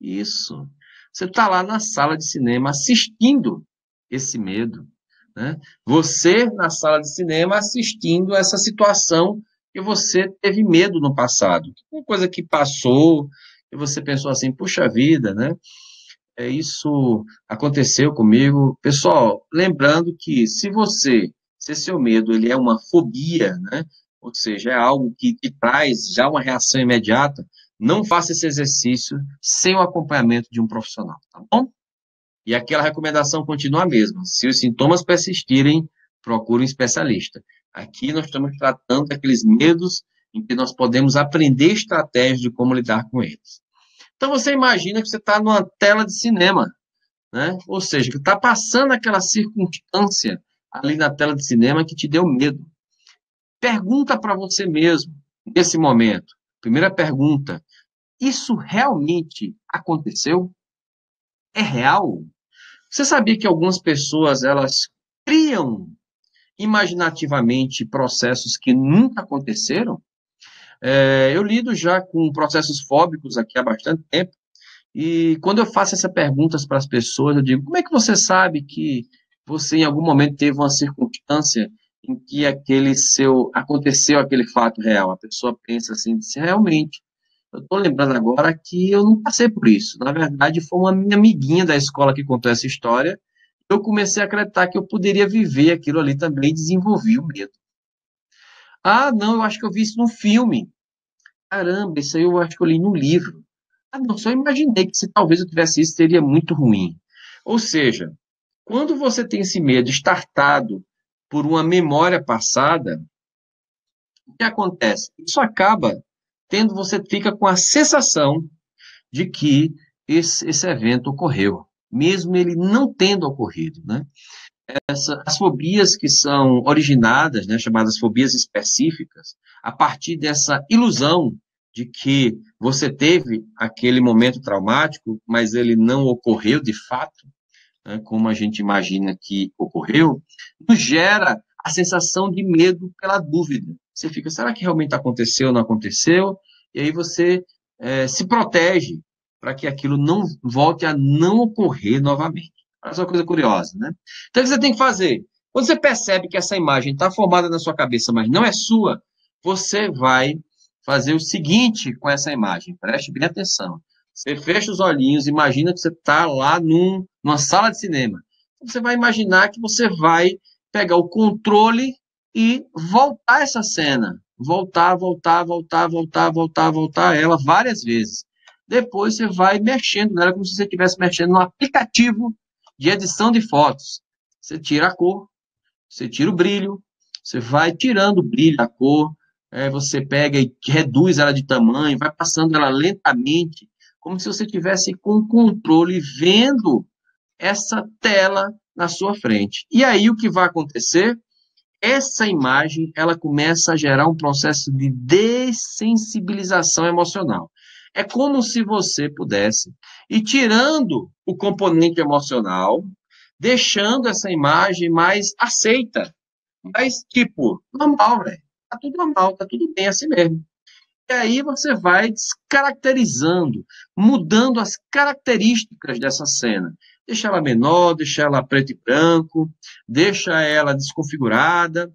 [SPEAKER 1] Isso. Você está lá na sala de cinema assistindo esse medo, né? Você na sala de cinema assistindo essa situação que você teve medo no passado. Uma coisa que passou e você pensou assim, puxa vida, né? Isso aconteceu comigo. Pessoal, lembrando que se seu medo ele é uma fobia, né? Ou seja, é algo que te traz já uma reação imediata, não faça esse exercício sem o acompanhamento de um profissional, tá bom? E aquela recomendação continua a mesma. Se os sintomas persistirem, procure um especialista. Aqui nós estamos tratando daqueles medos em que nós podemos aprender estratégias de como lidar com eles. Então você imagina que você está numa tela de cinema, né? Ou seja, que está passando aquela circunstância ali na tela de cinema que te deu medo. Pergunta para você mesmo, nesse momento. Primeira pergunta: isso realmente aconteceu? É real? Você sabia que algumas pessoas elas criam imaginativamente processos que nunca aconteceram? Eu lido já com processos fóbicos aqui há bastante tempo. E quando eu faço essas perguntas para as pessoas, eu digo: como é que você sabe que você em algum momento teve uma circunstância em que aconteceu aquele fato real? A pessoa pensa assim, diz, realmente, eu estou lembrando agora que eu não passei por isso. Na verdade, foi uma minha amiguinha da escola que contou essa história. Eu comecei a acreditar que eu poderia viver aquilo ali também e desenvolvi o medo. Ah, não, eu acho que eu vi isso num filme. Caramba, isso aí eu acho que eu li no livro. Ah, não, só imaginei que se talvez eu tivesse isso, seria muito ruim. Ou seja, quando você tem esse medo startado por uma memória passada, o que acontece? Isso acaba você fica com a sensação de que esse evento ocorreu, mesmo ele não tendo ocorrido, né? As fobias que são originadas, né, chamadas fobias específicas, a partir dessa ilusão de que você teve aquele momento traumático, mas ele não ocorreu de fato, né, como a gente imagina que ocorreu, nos gera a sensação de medo pela dúvida. Você fica, será que realmente aconteceu ou não aconteceu? E aí você se protege para que aquilo não volte a não ocorrer novamente. Olha só uma coisa curiosa, né? Então, o que você tem que fazer? Quando você percebe que essa imagem está formada na sua cabeça, mas não é sua, você vai fazer o seguinte com essa imagem. Preste bem atenção. Você fecha os olhinhos, imagina que você está lá numa sala de cinema. Você vai imaginar que você vai pegar o controle e voltar essa cena. Voltar, voltar, voltar, voltar, voltar, voltar ela várias vezes. Depois você vai mexendo nela como se você estivesse mexendo no aplicativo de edição de fotos. Você tira a cor, você tira o brilho, você vai tirando o brilho, a cor, você pega e reduz ela de tamanho, vai passando ela lentamente, como se você tivesse com o controle vendo essa tela na sua frente. E aí o que vai acontecer? Essa imagem, ela começa a gerar um processo de dessensibilização emocional. É como se você pudesse ir tirando o componente emocional, deixando essa imagem mais aceita, mais tipo, normal, velho. Tá tudo normal, tá tudo bem assim mesmo. E aí você vai descaracterizando, mudando as características dessa cena. deixa ela menor, deixa ela preto e branco, deixa ela desconfigurada,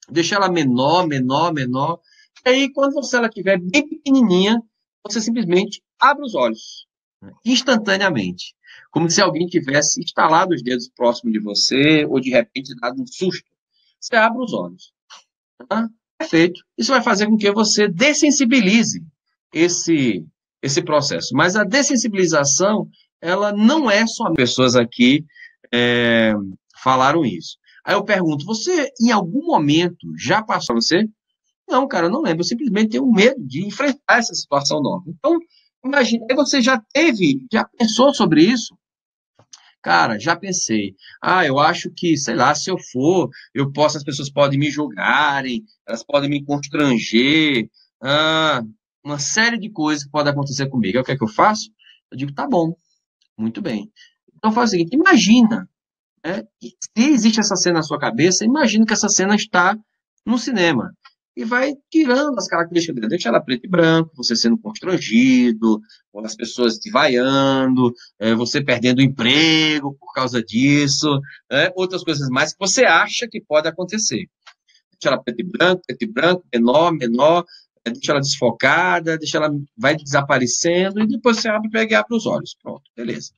[SPEAKER 1] deixa ela menor, menor, menor. E aí, quando ela estiver bem pequenininha, você simplesmente abre os olhos, né, instantaneamente. Como se alguém tivesse instalado os dedos próximo de você, ou de repente dado um susto. Você abre os olhos. Tá? Perfeito. Isso vai fazer com que você dessensibilize esse, esse processo. Mas a dessensibilização, ela não é só pessoas aqui é, falaram isso. Aí eu pergunto, você em algum momento já passou você? Não, cara, eu não lembro. Eu simplesmente tenho medo de enfrentar essa situação nova. Então, imagine, você já teve, já pensou sobre isso? Cara, já pensei. Ah, eu acho que, sei lá, se eu for, as pessoas podem me julgarem, elas podem me constranger, ah, uma série de coisas que podem acontecer comigo. Aí o que é que eu faço? Eu digo, tá bom, muito bem. Então faz o seguinte, imagina, né? Se existe essa cena na sua cabeça, imagina que essa cena está no cinema. E vai tirando as características dela. Deixa ela preto e branco, você sendo constrangido, ou as pessoas te vaiando, você perdendo o emprego por causa disso, outras coisas mais que você acha que pode acontecer. Deixa ela preto e branco, menor, menor, deixa ela desfocada, deixa ela vai desaparecendo, e depois você abre, pega e abre os olhos. Pronto, beleza.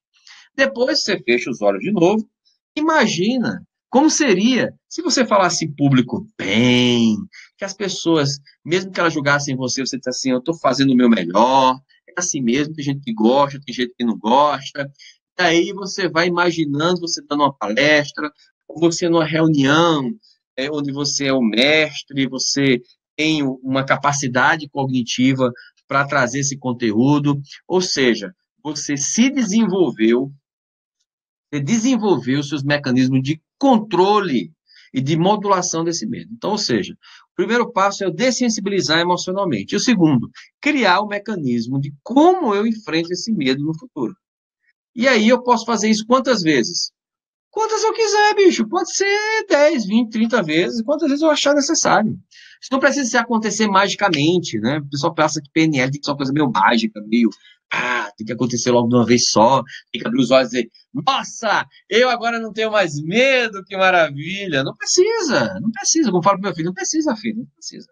[SPEAKER 1] Depois você fecha os olhos de novo. Imagina como seria se você falasse em público bem, que as pessoas, mesmo que elas julgassem você, você disse assim, eu estou fazendo o meu melhor, é assim mesmo, tem gente que gosta, tem gente que não gosta. E aí você vai imaginando você dando uma palestra, ou você numa reunião, onde você é o mestre, você tem uma capacidade cognitiva para trazer esse conteúdo, ou seja, você desenvolveu seus mecanismos de controle e de modulação desse medo. Então, ou seja, o primeiro passo é eu dessensibilizar emocionalmente. E o segundo, criar o mecanismo de como eu enfrento esse medo no futuro. E aí eu posso fazer isso quantas vezes? Quantas eu quiser, bicho. Pode ser 10, 20, 30 vezes, quantas vezes eu achar necessário. Isso não precisa acontecer magicamente, né? O pessoal pensa que PNL tem que ser uma coisa meio mágica, meio. Ah, tem que acontecer logo de uma vez só. Tem que abrir os olhos e dizer: Nossa, eu agora não tenho mais medo, que maravilha. Não precisa, não precisa. Como eu falo pro meu filho, não precisa, filho, não precisa.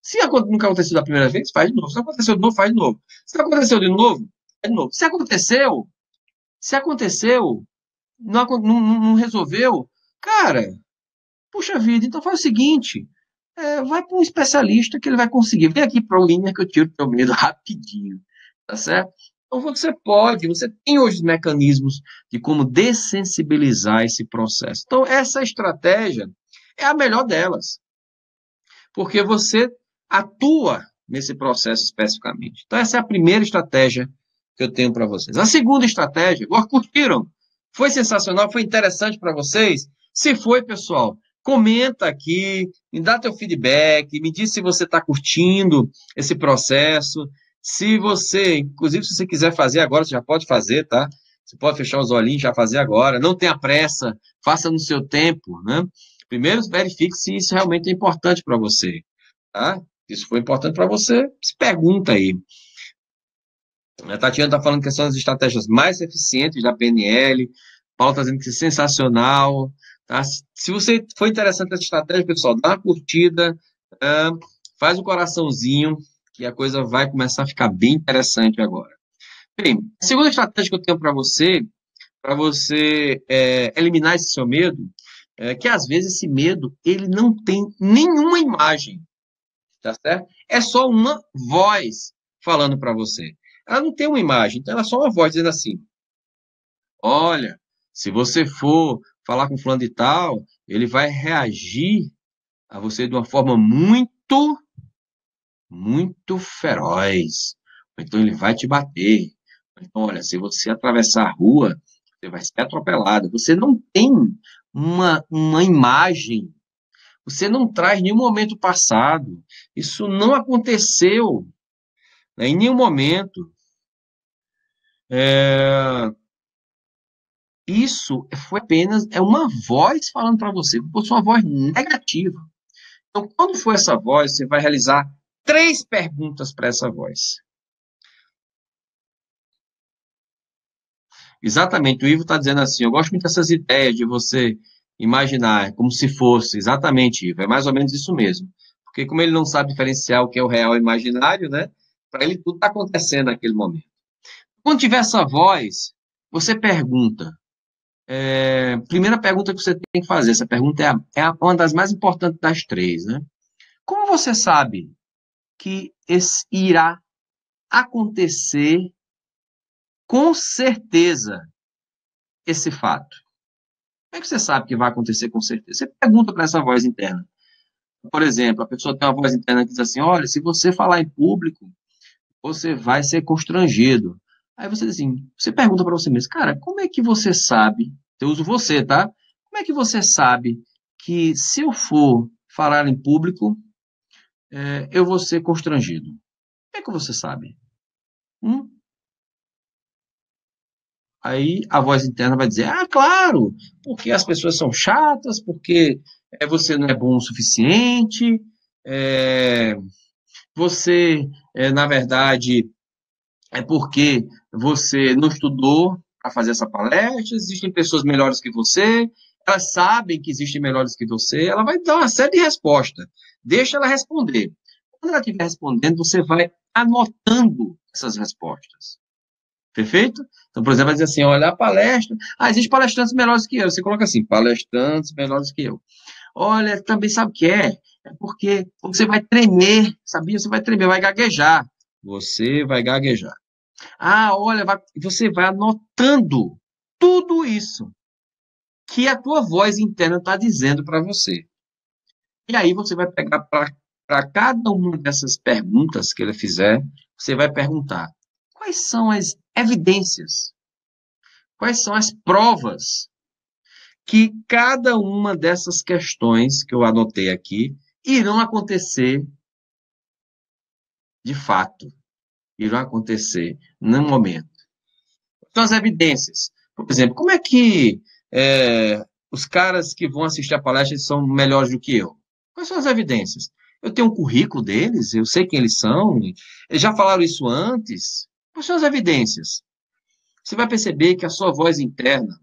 [SPEAKER 1] Se nunca aconteceu da primeira vez, faz de novo. Se aconteceu de novo, faz de novo. Se aconteceu de novo, faz de novo. Se aconteceu, não resolveu, cara, puxa vida, então faz o seguinte, vai para um especialista que ele vai conseguir. Vem aqui para o Winner que eu tiro o teu medo rapidinho, tá certo? Então você tem hoje os mecanismos de como dessensibilizar esse processo. Então essa estratégia é a melhor delas, porque você atua nesse processo especificamente. Então essa é a primeira estratégia que eu tenho para vocês. A segunda estratégia, agora curtiram? Foi sensacional? Foi interessante para vocês? Se foi, pessoal, comenta aqui, me dá teu feedback, me diz se você está curtindo esse processo. Se você, inclusive, se você quiser fazer agora, você já pode fazer, tá? Você pode fechar os olhinhos, já fazer agora. Não tenha pressa, faça no seu tempo, né? Primeiro, verifique se isso realmente é importante para você, tá? Se isso foi importante para você, se pergunta aí. A Tatiana está falando que são as estratégias mais eficientes da PNL. Paulo está dizendo que é sensacional. Tá? Se você for interessante essa estratégia, pessoal, dá uma curtida, faz o coraçãozinho, que a coisa vai começar a ficar bem interessante agora. Bem, a segunda estratégia que eu tenho para você eliminar esse seu medo, é que às vezes esse medo ele não tem nenhuma imagem, tá certo? É só uma voz falando para você. Ela não tem uma imagem, então ela é só uma voz dizendo assim: olha, se você for falar com fulano de tal, ele vai reagir a você de uma forma muito, muito feroz. Então ele vai te bater. Então, olha, se você atravessar a rua, você vai ser atropelado. Você não tem uma imagem, você não traz nenhum momento passado. Isso não aconteceu, né, em nenhum momento. Isso foi apenas uma voz falando para você, como se fosse uma voz negativa. Então, quando for essa voz, você vai realizar 3 perguntas para essa voz. Exatamente, o Ivo está dizendo assim, eu gosto muito dessas ideias de você imaginar como se fosse, exatamente, Ivo, é mais ou menos isso mesmo. Porque como ele não sabe diferenciar o que é o real e o imaginário, né? Para ele tudo está acontecendo naquele momento. Quando tiver essa voz, você pergunta. Primeira pergunta que você tem que fazer, essa pergunta uma das mais importantes das três, né? Como você sabe que esse irá acontecer com certeza esse fato? Como é que você sabe que vai acontecer com certeza? Você pergunta para essa voz interna. Por exemplo, a pessoa tem uma voz interna que diz assim: olha, se você falar em público, você vai ser constrangido. Aí você diz assim, você pergunta para você mesmo, cara, como é que você sabe? Eu uso você, tá? Como é que você sabe que se eu for falar em público, eu vou ser constrangido? Como é que você sabe? Hum? Aí a voz interna vai dizer: ah, claro, porque as pessoas são chatas, porque você não é bom o suficiente, é, você, na verdade, é porque você não estudou para fazer essa palestra, existem pessoas melhores que você, elas sabem que existem melhores que você, ela vai dar uma série de respostas. Deixa ela responder. Quando ela estiver respondendo, você vai anotando essas respostas. Perfeito? Então, por exemplo, vai dizer assim, olha, a palestra... Ah, existem palestrantes melhores que eu. Você coloca assim, palestrantes melhores que eu. Olha, também sabe o que é? É porque você vai tremer, sabia? Você vai tremer, vai gaguejar. Você vai gaguejar. Ah, olha, você vai anotando tudo isso que a tua voz interna está dizendo para você. E aí você vai pegar para cada uma dessas perguntas que ele fizer, você vai perguntar: quais são as evidências? Quais são as provas que cada uma dessas questões que eu anotei aqui irão acontecer de fato, irão acontecer no momento? São as evidências. Por exemplo, como é que os caras que vão assistir a palestra são melhores do que eu? Quais são as evidências? Eu tenho um currículo deles, eu sei quem eles são, eles já falaram isso antes. Quais são as evidências? Você vai perceber que a sua voz interna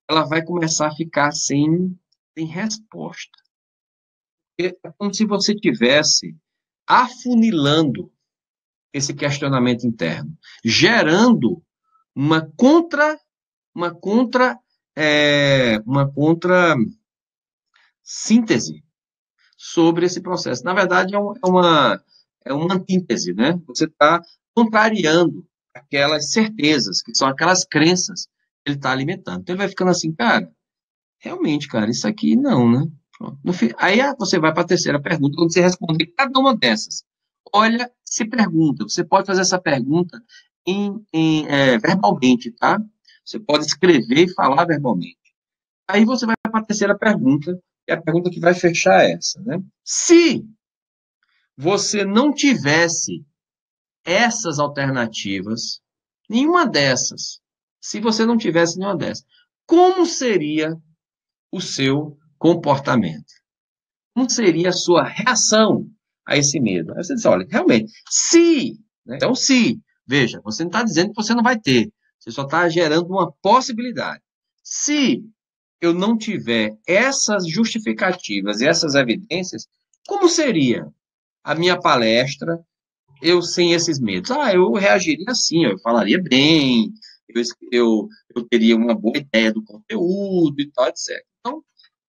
[SPEAKER 1] ela vai começar a ficar sem resposta. É como se você tivesse afunilando esse questionamento interno, gerando uma contra uma contra uma contra síntese sobre esse processo. Na verdade, é uma antítese, né? Você está contrariando aquelas certezas, que são aquelas crenças que ele está alimentando. Então, ele vai ficando assim, cara, realmente, cara, isso aqui não, né? Pronto. Aí você vai para a terceira pergunta, quando você responder cada uma dessas. Olha, se pergunta, você pode fazer essa pergunta verbalmente, tá? Você pode escrever e falar verbalmente. Aí você vai para a terceira pergunta, que é a pergunta que vai fechar essa, né? Se você não tivesse essas alternativas, nenhuma dessas, se você não tivesse nenhuma dessas, como seria o seu comportamento? Como seria a sua reação a esse medo? Aí você diz, olha, realmente, se, né? Então se, veja, você não está dizendo que você não vai ter, você só está gerando uma possibilidade. Se eu não tiver essas justificativas e essas evidências, como seria a minha palestra eu sem esses medos? Ah, eu reagiria assim, eu falaria bem, eu teria uma boa ideia do conteúdo e tal, etc. Então,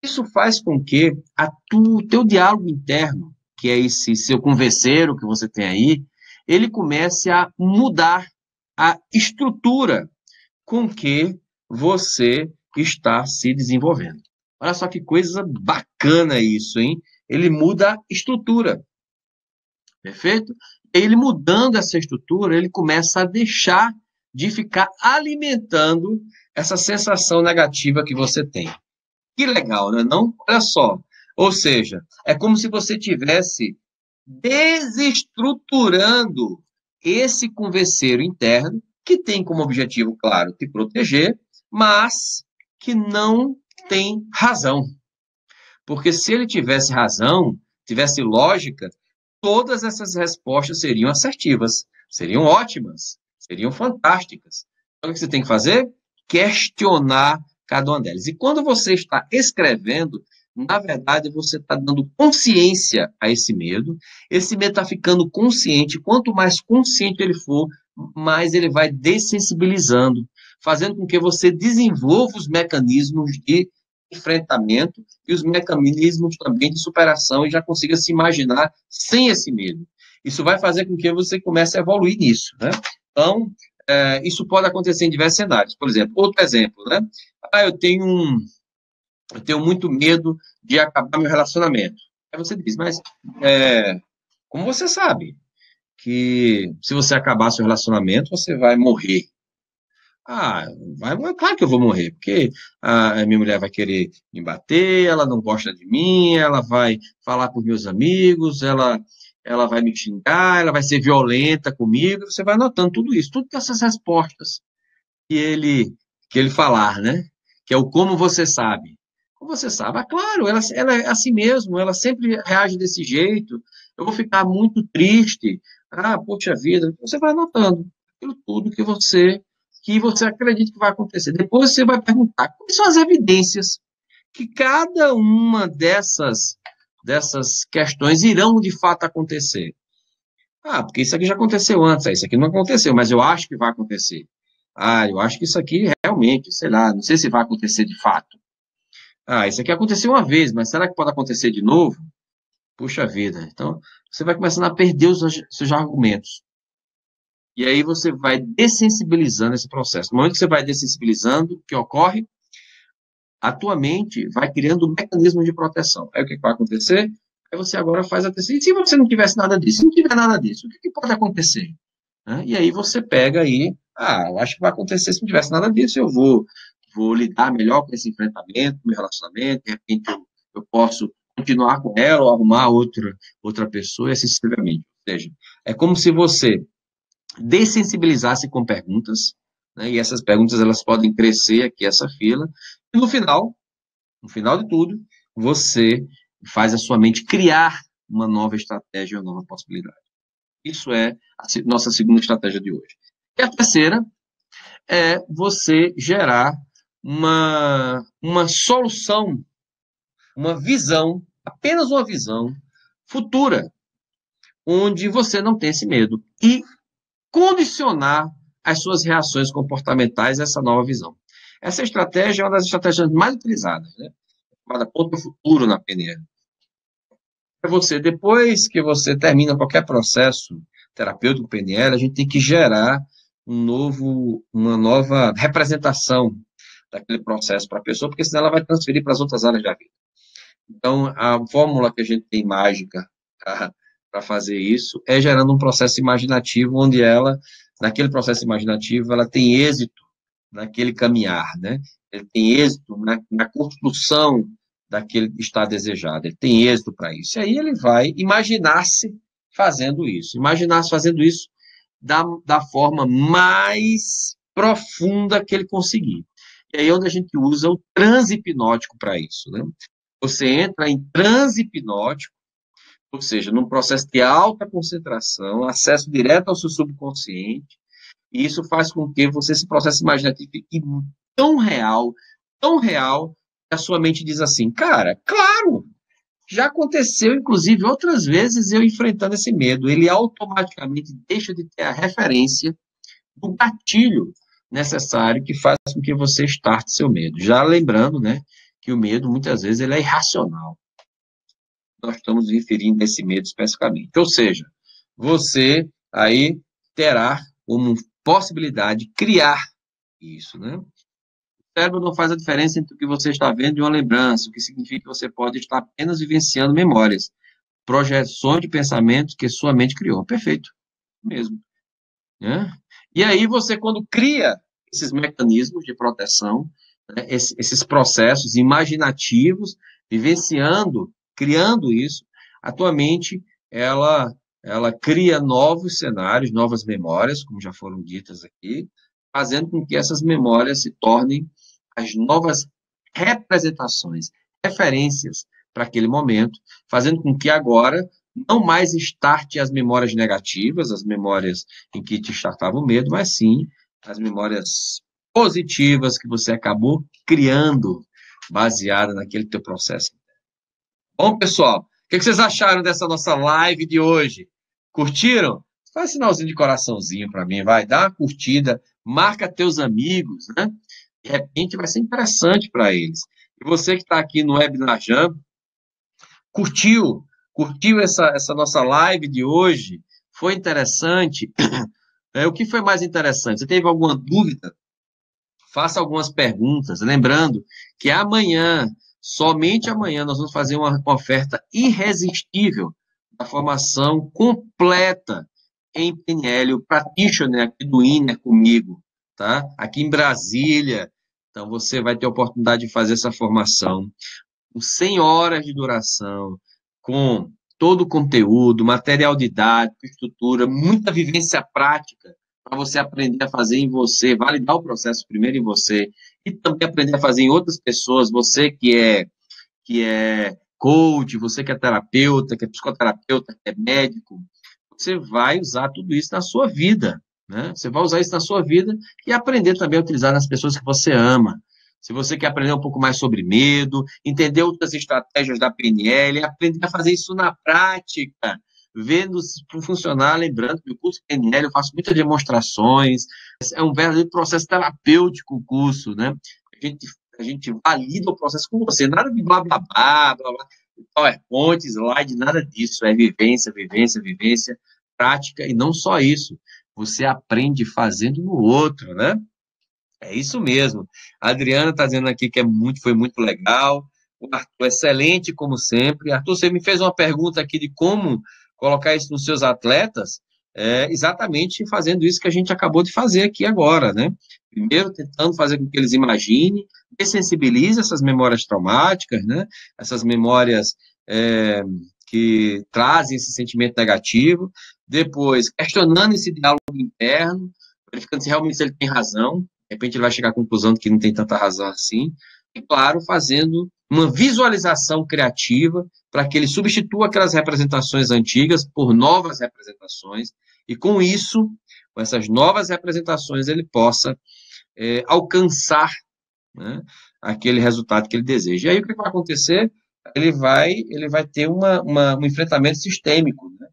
[SPEAKER 1] isso faz com que o teu diálogo interno, que é esse seu converseiro que você tem aí, ele comece a mudar a estrutura com que você está se desenvolvendo. Olha só que coisa bacana isso, hein? Ele muda a estrutura, perfeito? Ele mudando essa estrutura, ele começa a deixar de ficar alimentando essa sensação negativa que você tem. Que legal, né? Não? Olha só. Ou seja, é como se você tivesse desestruturando esse converseiro interno, que tem como objetivo, claro, te proteger, mas que não tem razão. Porque se ele tivesse razão, tivesse lógica, todas essas respostas seriam assertivas, seriam ótimas, seriam fantásticas. Então, o que você tem que fazer? questionar cada uma delas. E quando você está escrevendo, na verdade, você está dando consciência a esse medo está ficando consciente. Quanto mais consciente ele for, mais ele vai dessensibilizando, fazendo com que você desenvolva os mecanismos de enfrentamento e os mecanismos também de superação e já consiga se imaginar sem esse medo. Isso vai fazer com que você comece a evoluir nisso, né? Então, isso pode acontecer em diversos cenários. Por exemplo, outro exemplo, né? Eu tenho muito medo de acabar meu relacionamento. Aí você diz, mas como você sabe que se você acabar seu relacionamento, você vai morrer? Claro que eu vou morrer, porque a minha mulher vai querer me bater, ela não gosta de mim, ela vai falar com meus amigos, ela vai me xingar, ela vai ser violenta comigo, você vai notando tudo isso, tudo essas respostas que ele falar, né? Que é o como você sabe. Como você sabe? Claro, ela é assim mesmo, ela sempre reage desse jeito, eu vou ficar muito triste, poxa vida, você vai notando aquilo tudo que você acredita que vai acontecer. Depois você vai perguntar quais são as evidências que cada uma dessas questões irão de fato acontecer. Porque isso aqui já aconteceu antes, isso aqui não aconteceu, mas eu acho que vai acontecer. Eu acho que isso aqui realmente, sei lá, não sei se vai acontecer de fato. Isso aqui aconteceu uma vez, mas será que pode acontecer de novo? Puxa vida. Então, você vai começando a perder os seus argumentos. E aí você vai dessensibilizando esse processo. No momento que você vai dessensibilizando, o que ocorre? A tua mente vai criando um mecanismo de proteção. Aí o que vai acontecer? Aí você agora faz a terceira. E se você não tivesse nada disso? Se não tiver nada disso, o que pode acontecer? E aí você pega aí, eu acho que vai acontecer se não tivesse nada disso, eu vou lidar melhor com esse enfrentamento, meu relacionamento, de repente eu posso continuar com ela ou arrumar outra pessoa, e assim sucessivamente. Ou seja, é como se você dessensibilizasse com perguntas, né, e essas perguntas elas podem crescer aqui, essa fila, e no final de tudo, você faz a sua mente criar uma nova estratégia, uma nova possibilidade. Isso é a nossa segunda estratégia de hoje. E a terceira é você gerar uma solução, uma visão, apenas uma visão futura, onde você não tem esse medo. E condicionar as suas reações comportamentais a essa nova visão. Essa estratégia é uma das estratégias mais utilizadas, né? Chamada ponto futuro na PNL. Depois que você termina qualquer processo terapêutico PNL, a gente tem que gerar uma nova representação daquele processo para a pessoa, porque senão ela vai transferir para as outras áreas da vida. Então, a fórmula que a gente tem mágica para fazer isso é gerando um processo imaginativo, onde naquele processo imaginativo, ela tem êxito naquele caminhar, né? Ele tem êxito na construção daquele estado desejado, ele tem êxito para isso. E aí ele vai imaginar-se fazendo isso da forma mais profunda que ele conseguir. E aí é onde a gente usa o transe hipnótico para isso, né? Você entra em transe hipnótico, ou seja, num processo de alta concentração, acesso direto ao seu subconsciente, e isso faz com que esse processo imaginativo fique tão real, que a sua mente diz assim, cara, claro, já aconteceu, inclusive, outras vezes eu enfrentando esse medo. Ele automaticamente deixa de ter a referência do gatilho necessário que faz com que você starte seu medo. Já lembrando, né, que o medo, muitas vezes, ele é irracional. Nós estamos referindo a esse medo especificamente. Ou seja, você aí terá como possibilidade criar isso, né? O cérebro não faz a diferença entre o que você está vendo e uma lembrança, o que significa que você pode estar apenas vivenciando memórias, projeções de pensamentos que sua mente criou. Perfeito, mesmo. Né? E aí você, quando cria esses mecanismos de proteção, né, esses processos imaginativos, criando isso, a tua mente, ela cria novos cenários, novas memórias, como já foram ditas aqui, fazendo com que essas memórias se tornem as novas representações, referências para aquele momento, fazendo com que agora não mais starte as memórias negativas, as memórias em que te startava o medo, mas sim as memórias positivas que você acabou criando, baseada naquele teu processo. Bom, pessoal, o que vocês acharam dessa nossa live de hoje? Curtiram? Faz um sinalzinho de coraçãozinho para mim, vai, dá uma curtida, marca teus amigos, né? De repente vai ser interessante para eles. E você que está aqui no Webinar Jam, curtiu essa nossa live de hoje? Foi interessante? O que foi mais interessante? Você teve alguma dúvida? Faça algumas perguntas. Lembrando que amanhã, somente amanhã, nós vamos fazer uma oferta irresistível da formação completa em PNL, o practitioner aqui do INER comigo, tá? Aqui em Brasília. Então, você vai ter a oportunidade de fazer essa formação com 100 horas de duração, com todo o conteúdo, material didático, estrutura, muita vivência prática para você aprender a fazer em você, validar o processo primeiro em você e também aprender a fazer em outras pessoas, você que é coach, você que é terapeuta, que é psicoterapeuta, que é médico, você vai usar tudo isso na sua vida, né? Você vai usar isso na sua vida e aprender também a utilizar nas pessoas que você ama. Se você quer aprender um pouco mais sobre medo, entender outras estratégias da PNL, aprender a fazer isso na prática, vendo se funcionar, lembrando que o curso PNL eu faço muitas demonstrações, é um verdadeiro processo terapêutico o curso, né? A gente, a gente valida o processo com você, nada de blá blá blá, blá, blá, PowerPoint, slide, nada disso, é vivência, vivência, vivência, prática, e não só isso, você aprende fazendo no outro, né? É isso mesmo. A Adriana está dizendo aqui que foi muito legal. O Arthur, excelente, como sempre. Arthur, você me fez uma pergunta aqui de como colocar isso nos seus atletas, exatamente fazendo isso que a gente acabou de fazer aqui agora, né? Primeiro, tentando fazer com que eles imaginem, dessensibilize essas memórias traumáticas, né? Essas memórias que trazem esse sentimento negativo. Depois, questionando esse diálogo interno, verificando se realmente ele tem razão. De repente ele vai chegar à conclusão de que não tem tanta razão assim. E, claro, fazendo uma visualização criativa para que ele substitua aquelas representações antigas por novas representações. E com isso, com essas novas representações, ele possa alcançar, né, aquele resultado que ele deseja. E aí o que vai acontecer? Ele vai ter um enfrentamento sistêmico, né?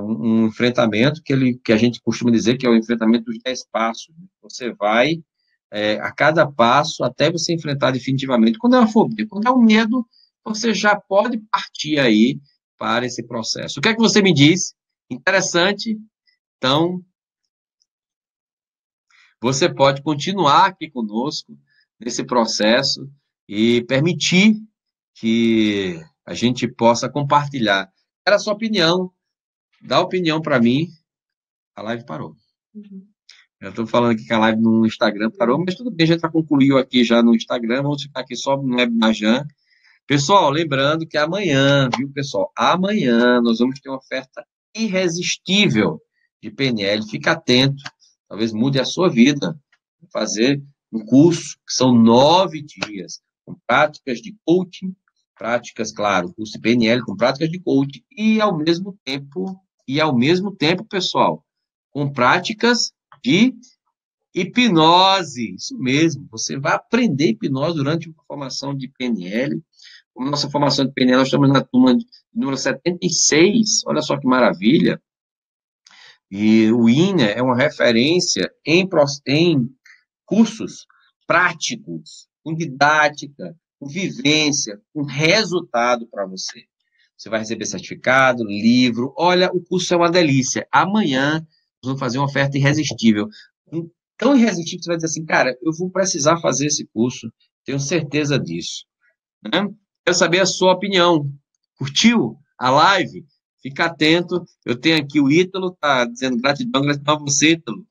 [SPEAKER 1] Um enfrentamento que a gente costuma dizer que é o enfrentamento dos 10 passos. Né? Você vai, a cada passo, até você enfrentar definitivamente. Quando é uma fobia, quando é um medo, você já pode partir aí para esse processo. O que é que você me diz? Interessante. Então, você pode continuar aqui conosco nesse processo e permitir que a gente possa compartilhar. Era a sua opinião, dá opinião para mim. A live parou. Eu estou falando aqui que a live no Instagram parou, mas tudo bem, a gente já concluiu aqui já no Instagram, vamos ficar aqui só no Webinar Jam. Pessoal, lembrando que amanhã, viu, pessoal? Amanhã nós vamos ter uma oferta irresistível de PNL. Fica atento, talvez mude a sua vida. Fazer um curso que são 9 dias, com práticas de coaching, práticas, claro, curso de PNL com práticas de coaching e ao mesmo tempo, pessoal, com práticas de hipnose. Isso mesmo, você vai aprender hipnose durante uma formação de PNL. Como nossa formação de PNL, nós estamos na turma de número 76, olha só que maravilha. E o INEA é uma referência em cursos práticos, com didática, com vivência, com resultado para você. Você vai receber certificado, livro. Olha, o curso é uma delícia. Amanhã nós vamos fazer uma oferta irresistível. Tão irresistível que você vai dizer assim, cara, eu vou precisar fazer esse curso. Tenho certeza disso. Né? Quero saber a sua opinião. Curtiu a live? Fica atento. Eu tenho aqui o Ítalo, tá dizendo gratidão a você, Ítalo.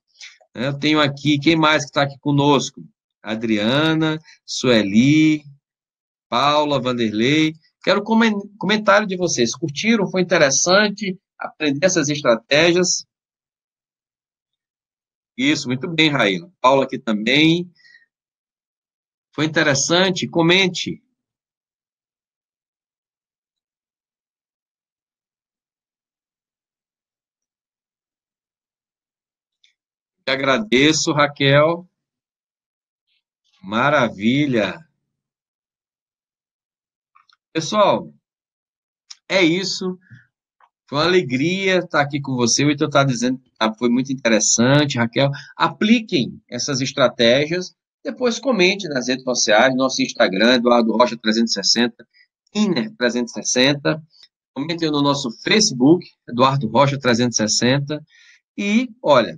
[SPEAKER 1] Eu tenho aqui, quem mais que está aqui conosco? Adriana, Sueli, Paula, Vanderlei. Quero comentário de vocês. Curtiram? Foi interessante aprender essas estratégias? Isso, muito bem, Raíla. Paula aqui também. Foi interessante? Comente. Te agradeço, Raquel. Maravilha. Pessoal, é isso. Foi uma alegria estar aqui com você. O Heitor está dizendo que foi muito interessante, Raquel. Apliquem essas estratégias. Depois comente nas redes sociais, nosso Instagram, Eduardo Rocha 360, Inner 360. Comentem no nosso Facebook, Eduardo Rocha 360. E, olha,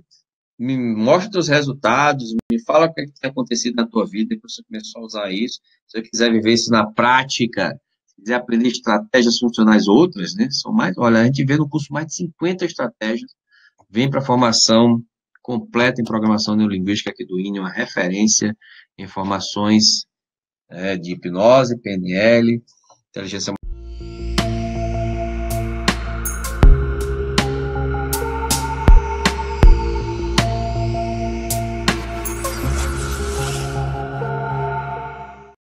[SPEAKER 1] me mostra os resultados, me fala o que tem acontecido na tua vida, que você começou a usar isso. Se você quiser viver isso na prática, se quiser aprender estratégias funcionais outras, né? São mais, olha, a gente vê no curso mais de 50 estratégias. Vem para a formação completa em programação neurolinguística aqui do INE, uma referência em formações de hipnose, PNL, inteligência